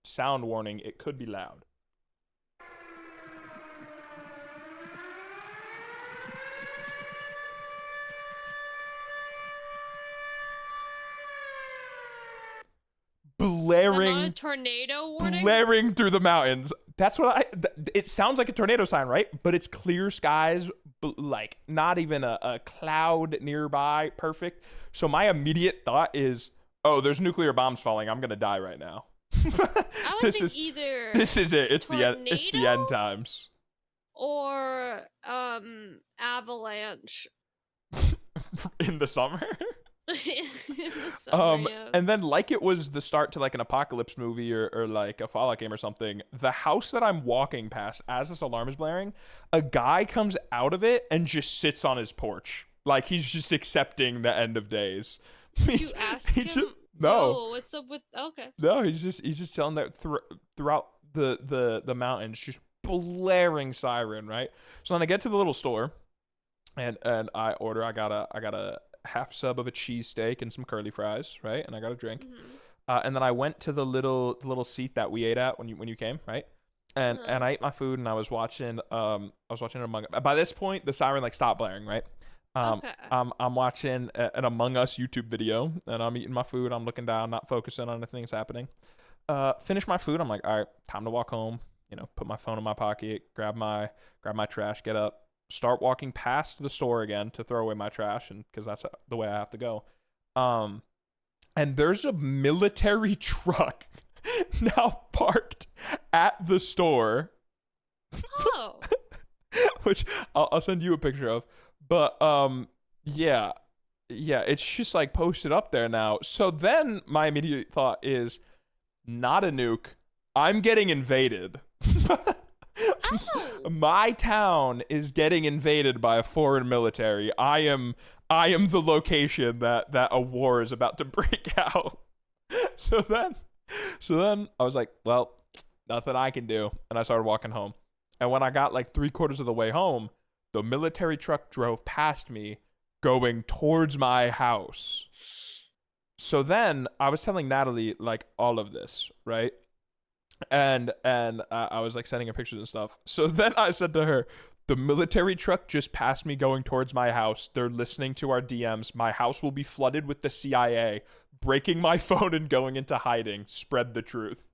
Sound warning: it could be loud. Blaring tornado warning? Blaring through the mountains. That's what it sounds like a tornado sign, right? But it's clear skies, like not even a cloud nearby. Perfect. So my immediate thought is, oh, there's nuclear bombs falling. I'm gonna die right now. This is it. It's the end times. Or avalanche. In the summer. Yeah. And then like it was the start to like an apocalypse movie or like a Fallout game or something, the house that I'm walking past as this alarm is blaring, a guy comes out of it and just sits on his porch like he's just accepting the end of days. You asked him? No. What's up with? Okay. No, he's just telling that throughout the mountains, just blaring siren, right? So then I get to the little store, and I got a half sub of a cheesesteak and some curly fries, right? And I got a drink. Mm-hmm. And then I went to the little seat that we ate at when you came, right? And I ate my food and I was watching Among Us. By this point, the siren like stopped blaring, right? Okay. I'm watching an Among Us YouTube video and I'm eating my food. I'm looking down, not focusing on anything that's happening. Finish my food. I'm like, all right, time to walk home. Put my phone in my pocket, grab my trash, get up. Start walking past the store again to throw away my trash, and because that's the way I have to go. And there's a military truck now parked at the store. Oh. Which I'll send you a picture of. But yeah, it's just like posted up there now. So then my immediate thought is, not a nuke. I'm getting invaded. Oh. My town is getting invaded by a foreign military. I am the location that a war is about to break out. So then I was like, well, nothing I can do. And I started walking home. And when I got like 3/4 of the way home, the military truck drove past me going towards my house. So then I was telling Natalie like all of this, right? And I was like sending her pictures and stuff. So then I said to her, the military truck just passed me going towards my house. They're listening to our DMs. My house will be flooded with the CIA. Breaking my phone and going into hiding. Spread the truth.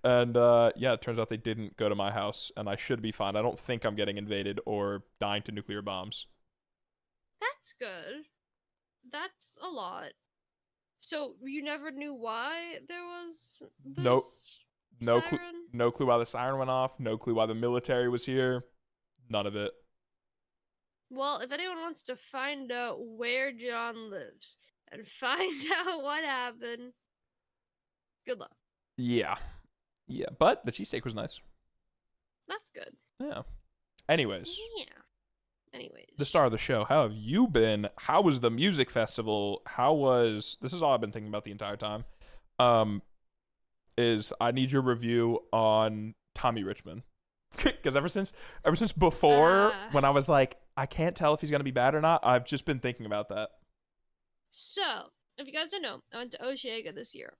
And yeah, it turns out they didn't go to my house and I should be fine. I don't think I'm getting invaded or dying to nuclear bombs. That's good. That's a lot. So you never knew why there was this no clue why the siren went off. No clue why the military was here. None of it. Well, if anyone wants to find out where John lives and find out what happened, good luck. Yeah, but the cheesesteak was nice. That's good. Yeah. Anyways. The star of the show. How have you been? How was the music festival? This is all I've been thinking about the entire time. Is I need your review on Tommy Richmond. Because ever since before, when I was like, I can't tell if he's gonna be bad or not, I've just been thinking about that. So, if you guys don't know, I went to Osheaga this year.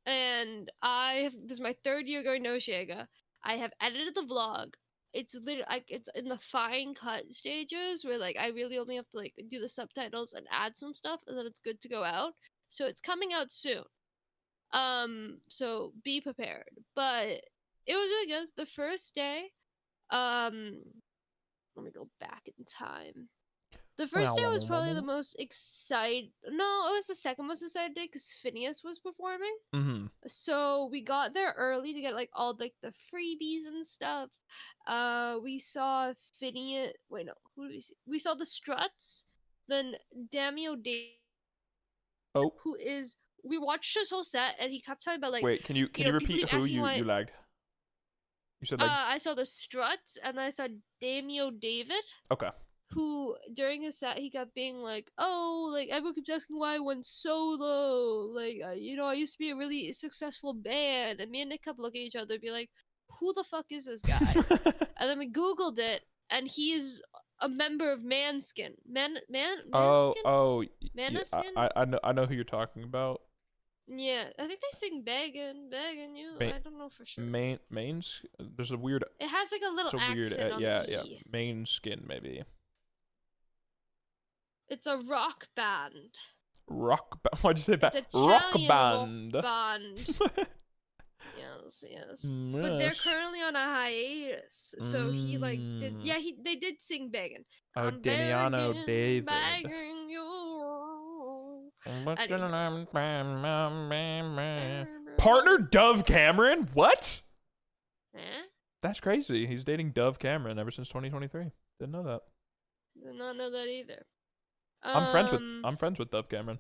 And this is my 3rd year going to Osheaga. I have edited the vlog. It's literally like it's in the fine cut stages where like I really only have to like do the subtitles and add some stuff, and then it's good to go out. So it's coming out soon. So be prepared. But it was really good. The first day, let me go back in time. The first day was probably the most exciting. No, it was the second most exciting day because Phineas was performing. Mm-hmm. So we got there early to get like all like the freebies and stuff. We saw Phineas. Wait, no. Who did we see? We saw the Struts. Then Damio Dave. Oh. Who is? We watched his whole set, and he kept talking about like. Wait, can you repeat who you lagged? You said like. I saw the Struts, and then I saw Damio David. Okay. Who during his set he kept being like, oh, like everyone keeps asking why I went solo, like you know, I used to be a really successful band, and me and Nick kept looking at each other and be like, who the fuck is this guy? And then we googled it, and he's a member of Manskin. Manskin? Oh, Maniskin? Yeah, I know who you're talking about. Yeah, I think they sing begging you. I don't know for sure. Mains. There's a weird. It has like a little accent on the E. Main skin maybe. It's a rock band. Why'd you say that? It's Rock Italian band. Rock band. Yes. But they're currently on a hiatus. So he like did. Yeah, they did sing begging. Oh, Damiano David. Begging you. Partner Dove Cameron? What? Eh? That's crazy. He's dating Dove Cameron ever since 2023. Didn't know that. Did not know that either. I'm friends with Dove Cameron.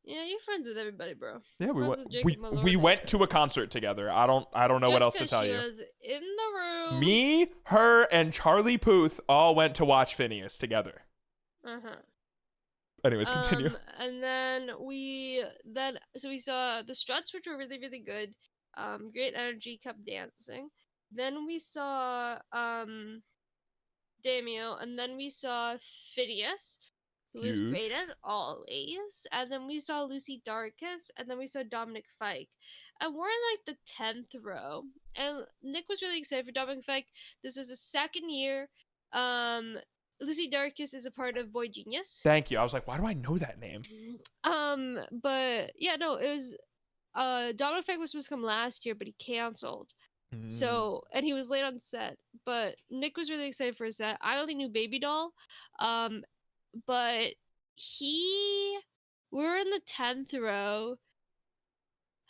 Yeah, you're friends with everybody, bro. Yeah, we went to a concert together. I don't know what else to tell you. She was in the room. Me, her, and Charlie Puth all went to watch Phineas together. Anyways, continue. And then we saw the Struts, which were really, really good. Great energy, kept dancing. Then we saw Damio, and then we saw Phineas, who was great as always. And then we saw Lucy Darkus, and then we saw Dominic Fike. And we're in like the 10th row. And Nick was really excited for Dominic Fike. This was his second year. Lucy Darkus is a part of Boy Genius. Thank you. I was like, why do I know that name? But yeah, no, it was Dominic Fike was supposed to come last year, but he canceled. So, and he was late on set, but Nick was really excited for his set. I only knew Baby Doll. But we're in the 10th row,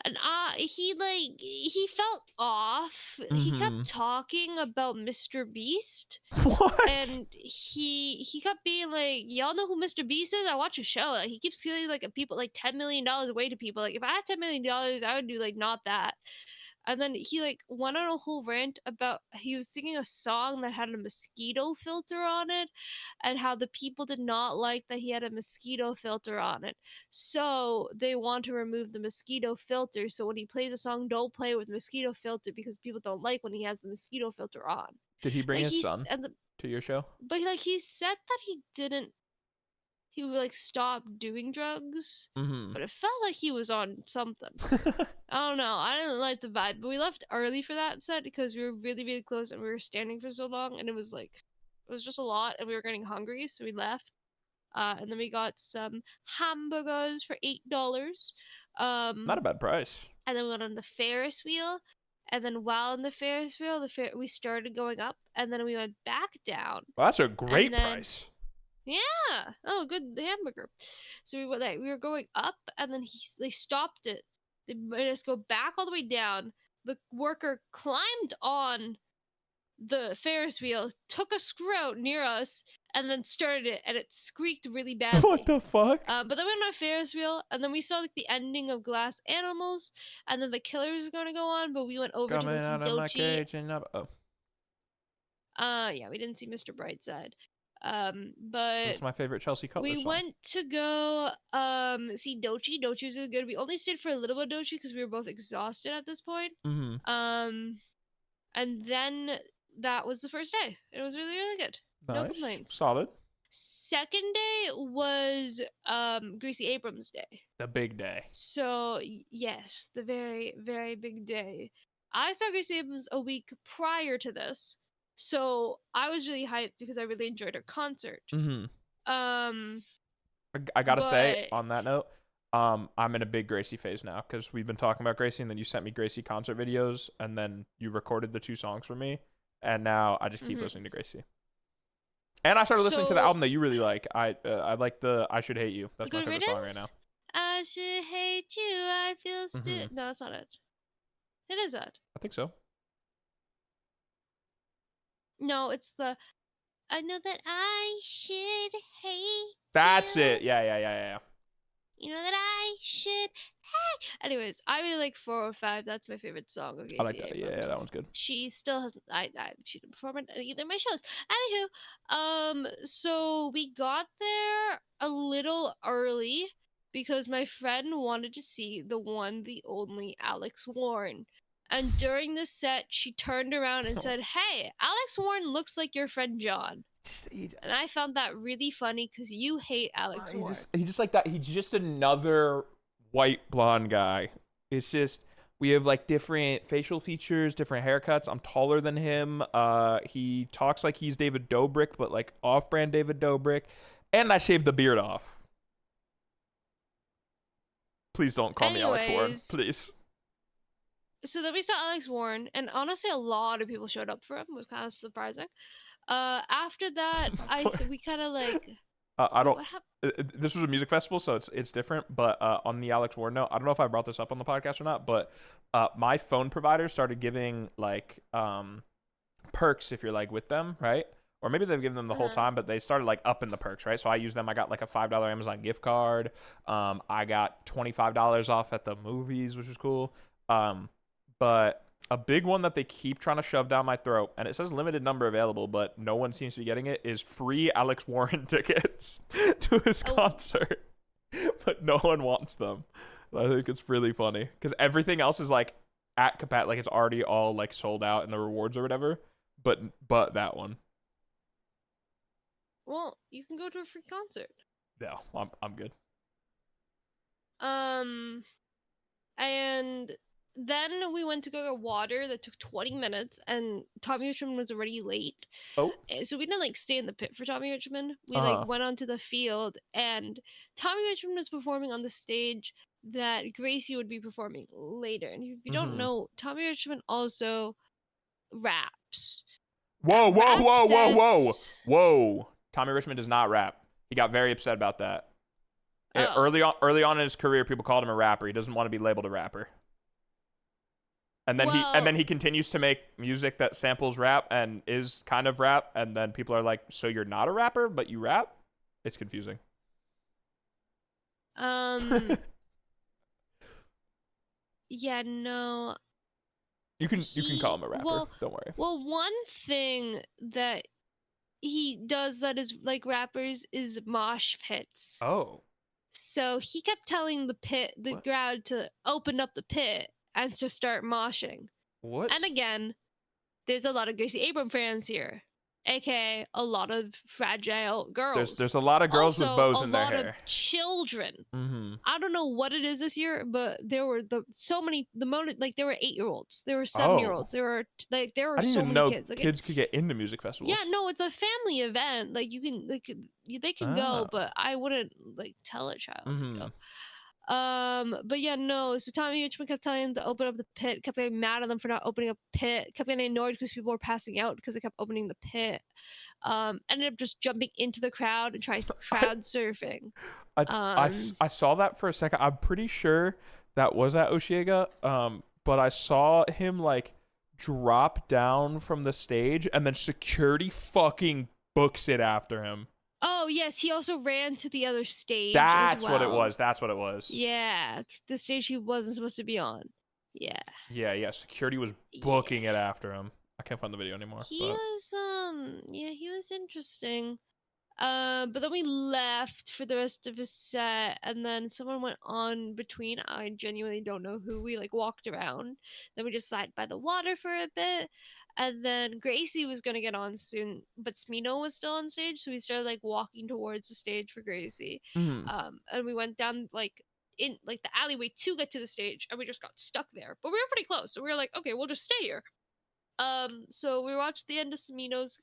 and he felt off. He kept talking about Mr. Beast. What? And he kept being like, y'all know who Mr. Beast is? I watch a show. Like, he keeps feeling like people like $10 million away to people. Like, if I had $10 million, I would do like not that. And then he like went on a whole rant about he was singing a song that had a mosquito filter on it, and how the people did not like that he had a mosquito filter on it. So they want to remove the mosquito filter. So when he plays a song, don't play it with mosquito filter because people don't like when he has the mosquito filter on. Did he bring his son to your show? But like he said that he didn't. He would like stop doing drugs, but it felt like he was on something. I don't know. I didn't like the vibe, but we left early for that set because we were really, really close and we were standing for so long, and it was just a lot, and we were getting hungry, so we left. And then we got some hamburgers for $8. Not a bad price. And then we went on the Ferris wheel, and then while on the Ferris wheel, we started going up, and then we went back down. Well, that's a great price. Yeah. Oh, good hamburger. So we were going up, and then they stopped it. They made us go back all the way down. The worker climbed on the Ferris wheel, took a screw out near us, and then started it, and it squeaked really badly. What the fuck? But then we went on a Ferris wheel, and then we saw like the ending of Glass Animals, and then the Killer was going to go on, but we went over to the out of my cage and up. Yeah, we didn't see Mr. Brightside. But it's my favorite Chelsea Cutler song. We went to go see Dochi. Dochi was really good. We only stayed for a little bit of Dochi because we were both exhausted at this point. And then that was the first day. It was really, really good. Nice. No complaints. Solid. Second day was Greasy Abrams Day. The big day. So yes, the very, very big day. I saw Gracie Abrams a week prior to this, so I was really hyped because I really enjoyed her concert. I gotta say, but on that note, I'm in a big Gracie phase now because we've been talking about Gracie, and then you sent me Gracie concert videos, and then you recorded the 2 songs for me, and now I just keep listening to Gracie. And I started listening to the album that you really like. I like the I Should Hate You. That's my favorite song right now. I should hate you. I feel No, that's not it. It is it. I think so. No, it's the I know that I should hate That's you. it. Yeah. You know that I should hate. Anyways, I really like 405. That's my favorite song of Gracie I like that. Abrams. Yeah, that one's good. She still has she didn't perform at either of my shows. Anywho, so we got there a little early because my friend wanted to see the one, the only Alex Warren. And during the set, she turned around and said, "Hey, Alex Warren looks like your friend John." And I found that really funny because you hate Alex Warren. He just like that. He's just another white blonde guy. It's just we have like different facial features, different haircuts. I'm taller than him. He talks like he's David Dobrik, but like off-brand David Dobrik. And I shaved the beard off. Please don't call me Alex Warren, please. So then we saw Alex Warren, and honestly, a lot of people showed up for him. It was kind of surprising. After that, we kind of like. I don't. This was a music festival, so it's different. But on the Alex Warren note, I don't know if I brought this up on the podcast or not, but my phone provider started giving like perks if you're like with them, right? Or maybe they've given them the whole time, but they started like upping the perks, right? So I used them. I got like a $5 Amazon gift card. I got $25 off at the movies, which was cool. But a big one that they keep trying to shove down my throat, and it says limited number available, but no one seems to be getting it, is free Alex Warren tickets to his concert. But no one wants them. I think it's really funny because everything else is like at capacity, like it's already all like sold out in the rewards or whatever. But that one. Well, you can go to a free concert. No, I'm good. And then we went to go get water that took 20 minutes, and Tommy Richmond was already late. Oh. So we didn't like stay in the pit for Tommy Richmond. We like went onto the field, and Tommy Richmond was performing on the stage that Gracie would be performing later. And if you don't know, Tommy Richmond also raps. Whoa. Tommy Richmond does not rap. He got very upset about that. Early on in his career, people called him a rapper. He doesn't want to be labeled a rapper. And then he continues to make music that samples rap and is kind of rap, and then people are like, "So you're not a rapper, but you rap?" It's confusing. Yeah, no. You can call him a rapper. Don't worry. Well, one thing that he does that is like rappers is mosh pits. Oh. So he kept telling the crowd to open up the pit and to start moshing. What? And again, there's a lot of Gracie Abrams fans here, aka a lot of fragile girls. There's a lot of girls also, with bows in their hair. A lot of children. Mm-hmm. I don't know what it is this year, but there were there were 8-year-olds, there were 7-year-olds, there were so many kids. I didn't even know kids could get into music festivals. Yeah, no, it's a family event. Like you can, they can go, but I wouldn't like tell a child to go. But yeah, no. So Tommy Richmond kept telling him to open up the pit, kept getting mad at them for not opening up pit, kept getting annoyed because people were passing out because they kept opening the pit. Ended up just jumping into the crowd and trying crowd surfing. I saw that for a second. I'm pretty sure that was at Osheaga. But I saw him like drop down from the stage, and then security fucking books it after him. Oh, yes. He also ran to the other stage. That's as well. That's what it was. Yeah. The stage he wasn't supposed to be on. Yeah. Yeah. Security was booking it after him. I can't find the video anymore. He was interesting. But then we left for the rest of his set, and then someone went on between. I genuinely don't know who. We like walked around. Then we just sat by the water for a bit. And then Gracie was going to get on soon, but Smino was still on stage. So we started like walking towards the stage for Gracie. Mm-hmm. And we went down like in like the alleyway to get to the stage, and we just got stuck there. But we were pretty close, so we were like, okay, we'll just stay here. So we watched the end of Samino's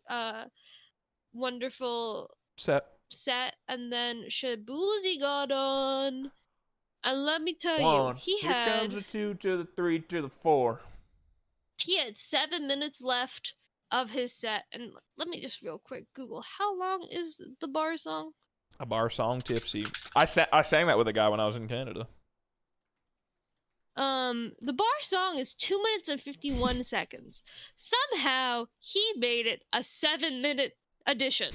wonderful set, and then Shabuzi got on. And let me tell you, Here comes a 2 to the 3 to the 4. He had 7 minutes left of his set. And let me just real quick Google, how long is the bar song? A bar song, Tipsy. I sang that with a guy when I was in Canada. The bar song is 2 minutes and 51 seconds. Somehow he made it a 7-minute edition.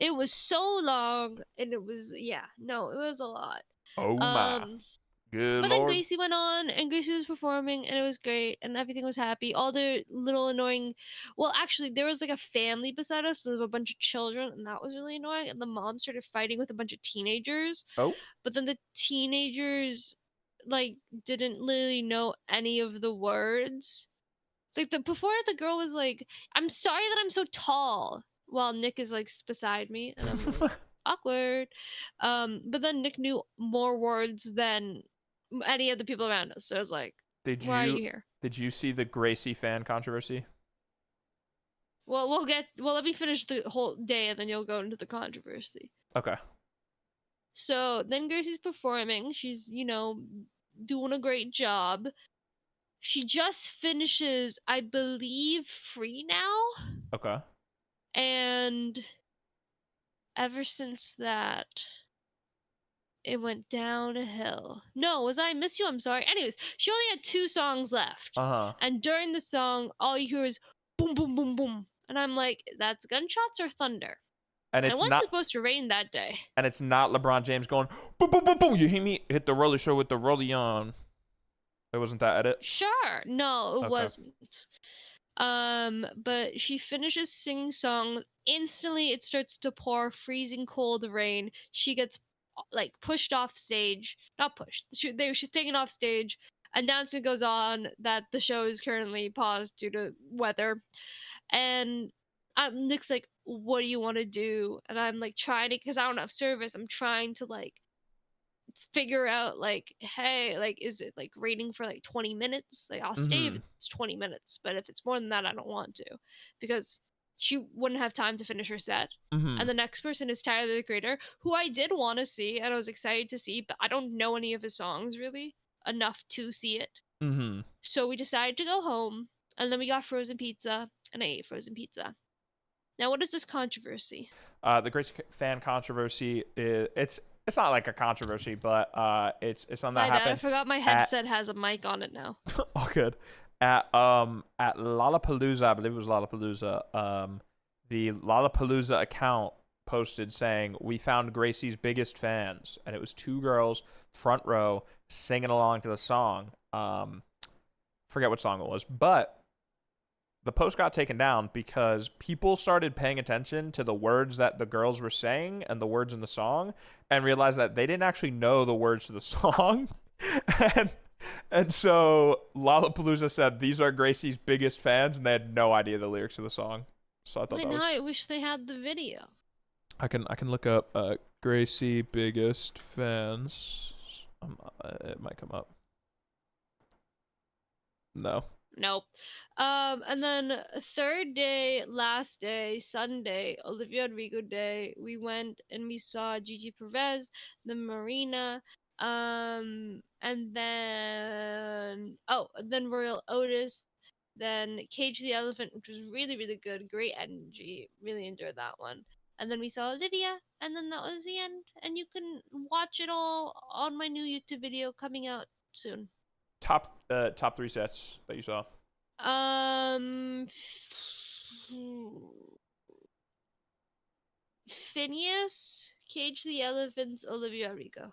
It was so long, and it was it was a lot. Oh my. Good but Lord. Then Gracie went on, and Gracie was performing, and it was great, and everything was happy. All the little annoying, well, actually, there was like a family beside us, so there was a bunch of children, and that was really annoying. And the mom started fighting with a bunch of teenagers. Oh. But then the teenagers like didn't really know any of the words. Like before, the girl was like, "I'm sorry that I'm so tall," while Nick is like beside me, and I'm like, awkward. But then Nick knew more words than any of the people around us, so I was like, why are you here? Did you see the Gracie fan controversy? Well, let me finish the whole day, and then you'll go into the controversy. Okay. So then Gracie's performing. She's, doing a great job. She just finishes, I believe, Free Now. Okay. And ever since that, it went downhill. No, was I Miss You? I'm sorry. Anyways, she only had 2 songs left. And during the song, all you hear is boom, boom, boom, boom. And I'm like, that's gunshots or thunder? And it wasn't supposed to rain that day. And it's not LeBron James going, boom, boom, boom, boom. You hear me? Hit the roller show with the rollie on. It wasn't that edit? Sure. No, it wasn't. But she finishes singing songs. Instantly, it starts to pour freezing cold rain. She gets like pushed off stage. Not pushed. She's taken off stage. Announcement goes on that the show is currently paused due to weather. And Nick's like, what do you want to do? And I'm like trying to, because I don't have service, I'm trying to like figure out like, hey, like, is it like rating for like 20 minutes? Like, I'll stay if it's 20 minutes, but if it's more than that, I don't want to, because she wouldn't have time to finish her set. And the next person is Tyler, the Creator, who I did want to see and I was excited to see, but I don't know any of his songs really enough to see it. So we decided to go home, and then we got frozen pizza, and I ate frozen pizza. Now, what is this controversy? The Gracie fan controversy is it's not like a controversy, but it's something that happened. I forgot my headset has a mic on it now. All good. At Lollapalooza, I believe it was Lollapalooza. The Lollapalooza account posted saying, "We found Gracie's biggest fans," and it was 2 girls front row singing along to the song. Forget what song it was, but the post got taken down because people started paying attention to the words that the girls were saying and the words in the song, and realized that they didn't actually know the words to the song. and so Lollapalooza said these are Gracie's biggest fans, and they had no idea the lyrics to the song. So I thought that was... I wish they had the video. I can look up Gracie biggest fans. It might come up. No. Nope. And then 3rd day, last day, Sunday, Olivia Rodrigo Day, we went and we saw Gigi Perez, the Marina, and then Royal Otis, then Cage the Elephant, which was really, really good, great energy, really enjoyed that one. And then we saw Olivia, and then that was the end. And you can watch it all on my new YouTube video coming out soon. Top 3 sets that you saw. Phineas, Cage the Elephants, Olivia Rodrigo.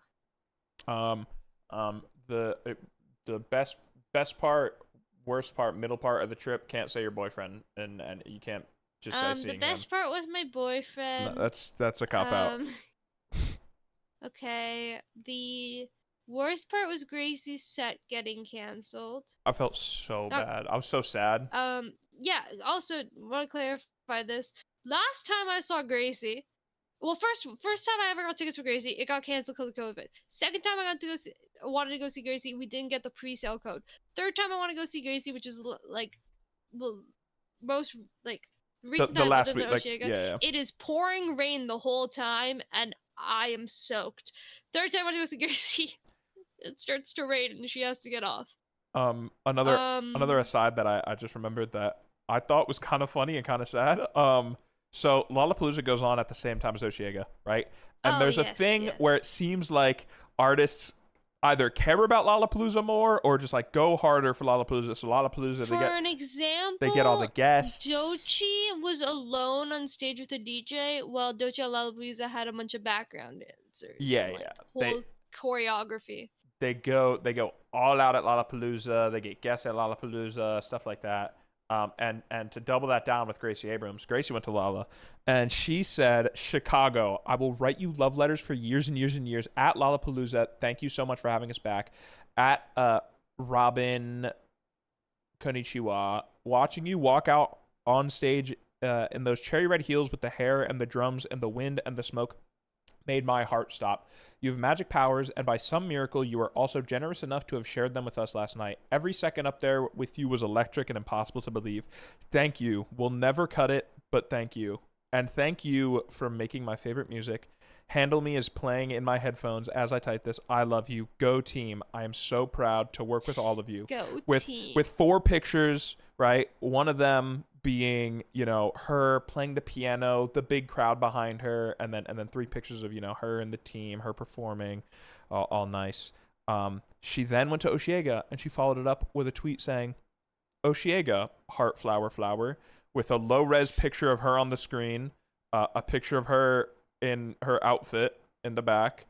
The best part, worst part, middle part of the trip, can't say your boyfriend, and you can't just say seeing him. The best part was my boyfriend. No, that's a cop out. Okay, the worst part was Gracie's set getting canceled. I felt so bad. I was so sad. Yeah, also want to clarify this. Last time I saw Gracie, Well, first time I ever got tickets for Gracie, it got canceled because of COVID. Second time I wanted to go see Gracie, we didn't get the pre-sale code. Third time I want to go see Gracie, which is like the most like recent the time last other than week, like, Osheaga. yeah. It is pouring rain the whole time, and I am soaked. Third time I want to go see Gracie, it starts to rain and she has to get off. Another aside that I just remembered that I thought was kind of funny and kind of sad. So Lollapalooza goes on at the same time as Osheaga, right? And there's a thing where it seems like artists either care about Lollapalooza more or just like go harder for Lollapalooza. So Lollapalooza, they get all the guests. Doechii was alone on stage with a DJ, while Doechii at Lollapalooza had a bunch of background dancers. Yeah, and, whole choreography. They go all out at Lollapalooza. They get guests at Lollapalooza, stuff like that. And to double that down with Gracie Abrams, Gracie went to Lolla, and she said, Chicago, I will write you love letters for years and years and years at Lollapalooza. Thank you so much for having us back. At Robin Konnichiwa, watching you walk out on stage in those cherry red heels with the hair and the drums and the wind and the smoke made my heart stop. You have magic powers, and by some miracle, you were also generous enough to have shared them with us last night. Every second up there with you was electric and impossible to believe. Thank you. We'll never cut it, but thank you. And thank you for making my favorite music. Handle Me is playing in my headphones as I type this. I love you. Go team. I am so proud to work with all of you. Go team. With 4 pictures, right? One of them being, her playing the piano, the big crowd behind her, and then 3 pictures of, her and the team, her performing, all nice. She then went to Osheaga, and she followed it up with a tweet saying, Osheaga, heart flower flower, with a low-res picture of her on the screen, a picture of her in her outfit in the back,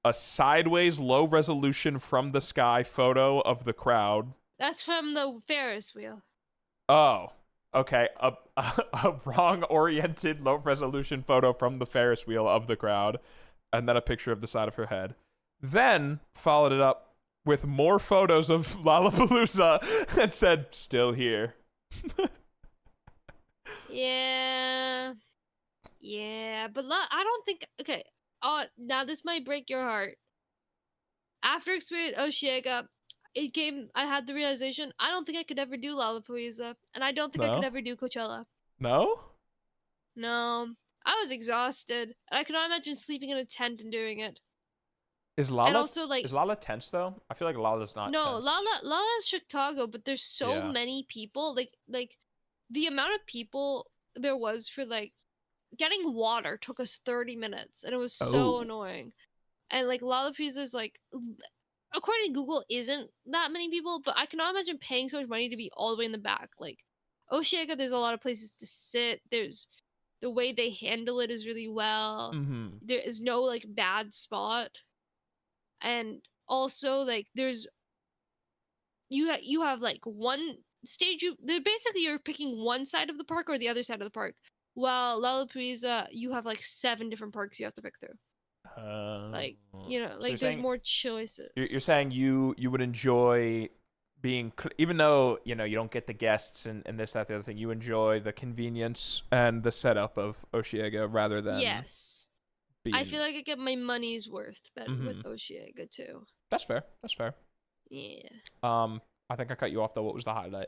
a sideways low-resolution from the sky photo of the crowd. That's from the Ferris wheel. Oh, okay, a wrong-oriented, low-resolution photo from the Ferris wheel of the crowd, and then a picture of the side of her head. Then followed it up with more photos of Lollapalooza and said, still here. Yeah, but I don't think... Okay, now this might break your heart. After experiencing Osheaga, I had the realization, I don't think I could ever do Lollapalooza, and I don't think I could ever do Coachella. No? No. I was exhausted, and I could not imagine sleeping in a tent and doing it. Is Lolla tense, though? I feel like Lolla's not tense. No, Lolla's Chicago, but there's so many people. Like, the amount of people there was for, getting water took us 30 minutes, and it was so annoying. And, Lollapalooza's, according to Google, isn't that many people, but I cannot imagine paying so much money to be all the way in the back. Osheaga, there's a lot of places to sit. There's the way they handle it is really well. Mm-hmm. There is no bad spot, and also there's you have one stage. You're picking one side of the park or the other side of the park. While Lollapalooza, you have 7 different parks you have to pick through. So there's more choices. You're saying you would enjoy being, even though you don't get the guests and this, that, the other thing, you enjoy the convenience and the setup of Osheaga rather than I feel like I get my money's worth with Osheaga too. That's fair. Yeah. I think I cut you off though. What was the highlight?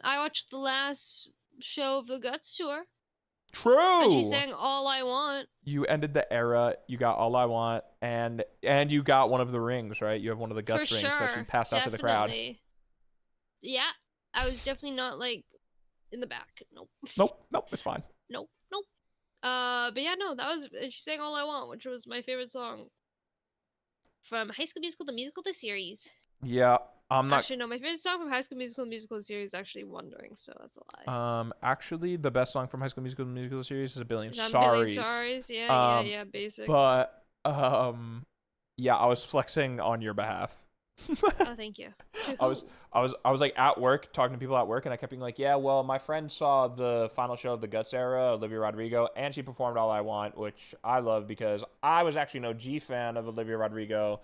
I watched the last show of the Guts tour. True. And she sang All I Want. You ended the era. You got All I Want, and you got one of the rings, right? You have one of the Guts rings that she passed out to the crowd. Yeah, I was definitely not in the back. Nope. Nope. It's fine. Nope. But yeah, no, that was she sang All I Want, which was my favorite song from High School Musical, the musical, the series. Yeah. I'm not... Actually, no, my favorite song from High School Musical, the musical series is actually Wondering, so that's a lie. Actually, the best song from High School Musical, the musical series is A Billion Sorries. Sorries. Yeah, basic. But, yeah, I was flexing on your behalf. Oh, thank you. I was at work, talking to people at work, and I kept being like, yeah, well, my friend saw the final show of the Guts era, Olivia Rodrigo, and she performed All I Want, which I love because I was actually no G fan of Olivia Rodrigo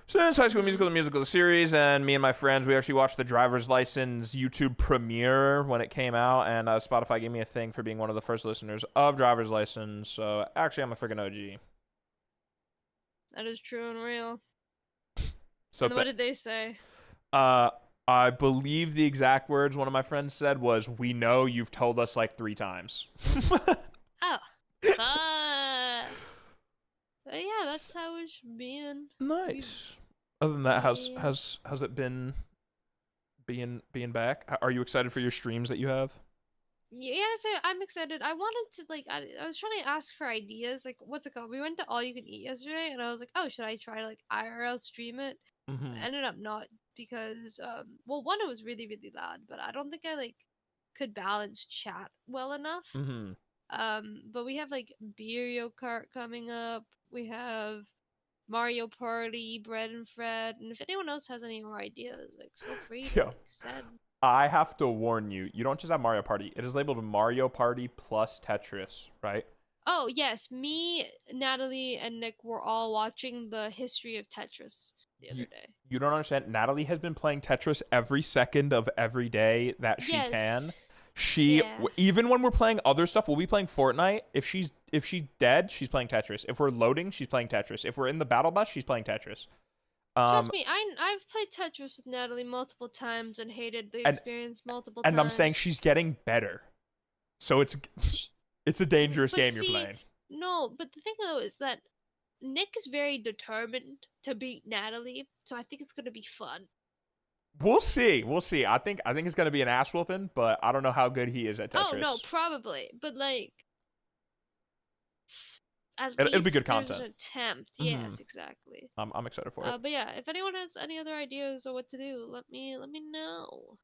Since High School Musical, the musical series, and me and my friends, we actually watched the Driver's License YouTube premiere when it came out, and Spotify gave me a thing for being one of the first listeners of Driver's License, so actually I'm a freaking OG. That is true and real. So and what did they say? I believe the exact words one of my friends said was, "We know you've told us like 3 times." Oh. Yeah, that's how it's been. Nice. Other than that, how's it been being back? Are you excited for your streams that you have? Yeah, so I'm excited. I wanted to I was trying to ask for ideas, like what's it called? We went to All You Can Eat yesterday, and I was like, oh, should I try to like IRL stream it? I ended up not because well, one, it was really really loud, but I don't think I like could balance chat well enough. But we have like Mario Kart coming up. We have Mario Party, Bread and Fred, and if anyone else has any more ideas, like feel free to send. I have to warn you, you don't just have Mario Party. It is labeled Mario Party plus Tetris, right? Oh, yes. Me, Natalie, and Nick were all watching the history of Tetris the other day. You don't understand. Natalie has been playing Tetris every second of every day that she can. Even when we're playing other stuff, we'll be playing Fortnite. If she's dead, she's playing Tetris. If we're loading, she's playing Tetris. If we're in the battle bus, she's playing Tetris. Trust me, I've played Tetris with Natalie multiple times and hated the experience multiple times. And I'm saying she's getting better. So it's a dangerous game you're playing. No, but the thing though is that Nick is very determined to beat Natalie, so I think it's gonna be fun. We'll see. I think it's gonna be an ass whooping, but I don't know how good he is at Tetris. Oh no, probably, but like. It'll be good content. There's an attempt. Yes, exactly. I'm excited for it. But yeah, if anyone has any other ideas or what to do, let me know.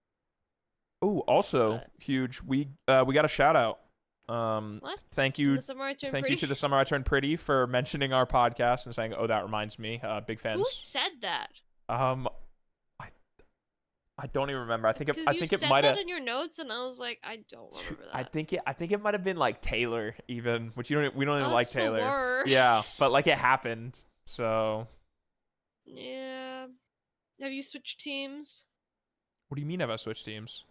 Oh, also huge. We got a shout out. What? Thank you to the Summer I Turned Pretty for mentioning our podcast and saying, "Oh, that reminds me." Big fans. Who said that? I don't even remember. I think it might have. You said that in your notes, and I was like, I don't remember that. I think it might have been like Taylor, even, which we don't even like Taylor. The worst. Yeah, but like it happened, so. Yeah. Have you switched teams? What do you mean? Have I switched teams?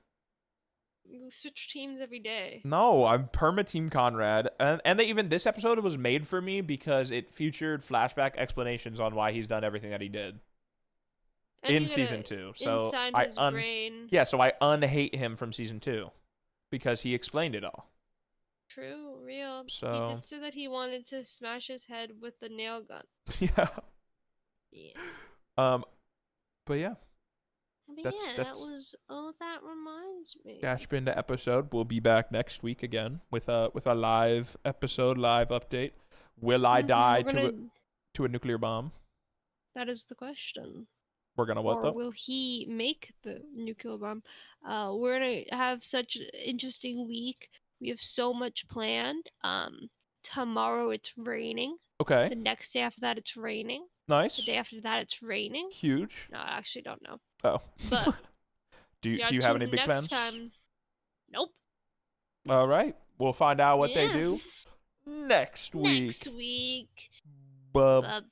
You switch teams every day. No, I'm perma Team Conrad, and this episode was made for me because it featured flashback explanations on why he's done everything that he did. In season 2, so so I unhate him from season 2 because he explained it all. True, real. So he did say that he wanted to smash his head with the nail gun. Yeah. But yeah. That was that reminds me. Dash Binda episode. We'll be back next week again with a live episode, live update. Will I die to a nuclear bomb? That is the question. We're gonna what though? Or will he make the nuclear bomb? We're gonna have such an interesting week. We have so much planned. Tomorrow it's raining. Okay. The next day after that it's raining. Nice. The day after that it's raining. Huge. No, I actually don't know. Oh. But do you have any big plans? Nope. All right. We'll find out what they do next week. Next week. Bye.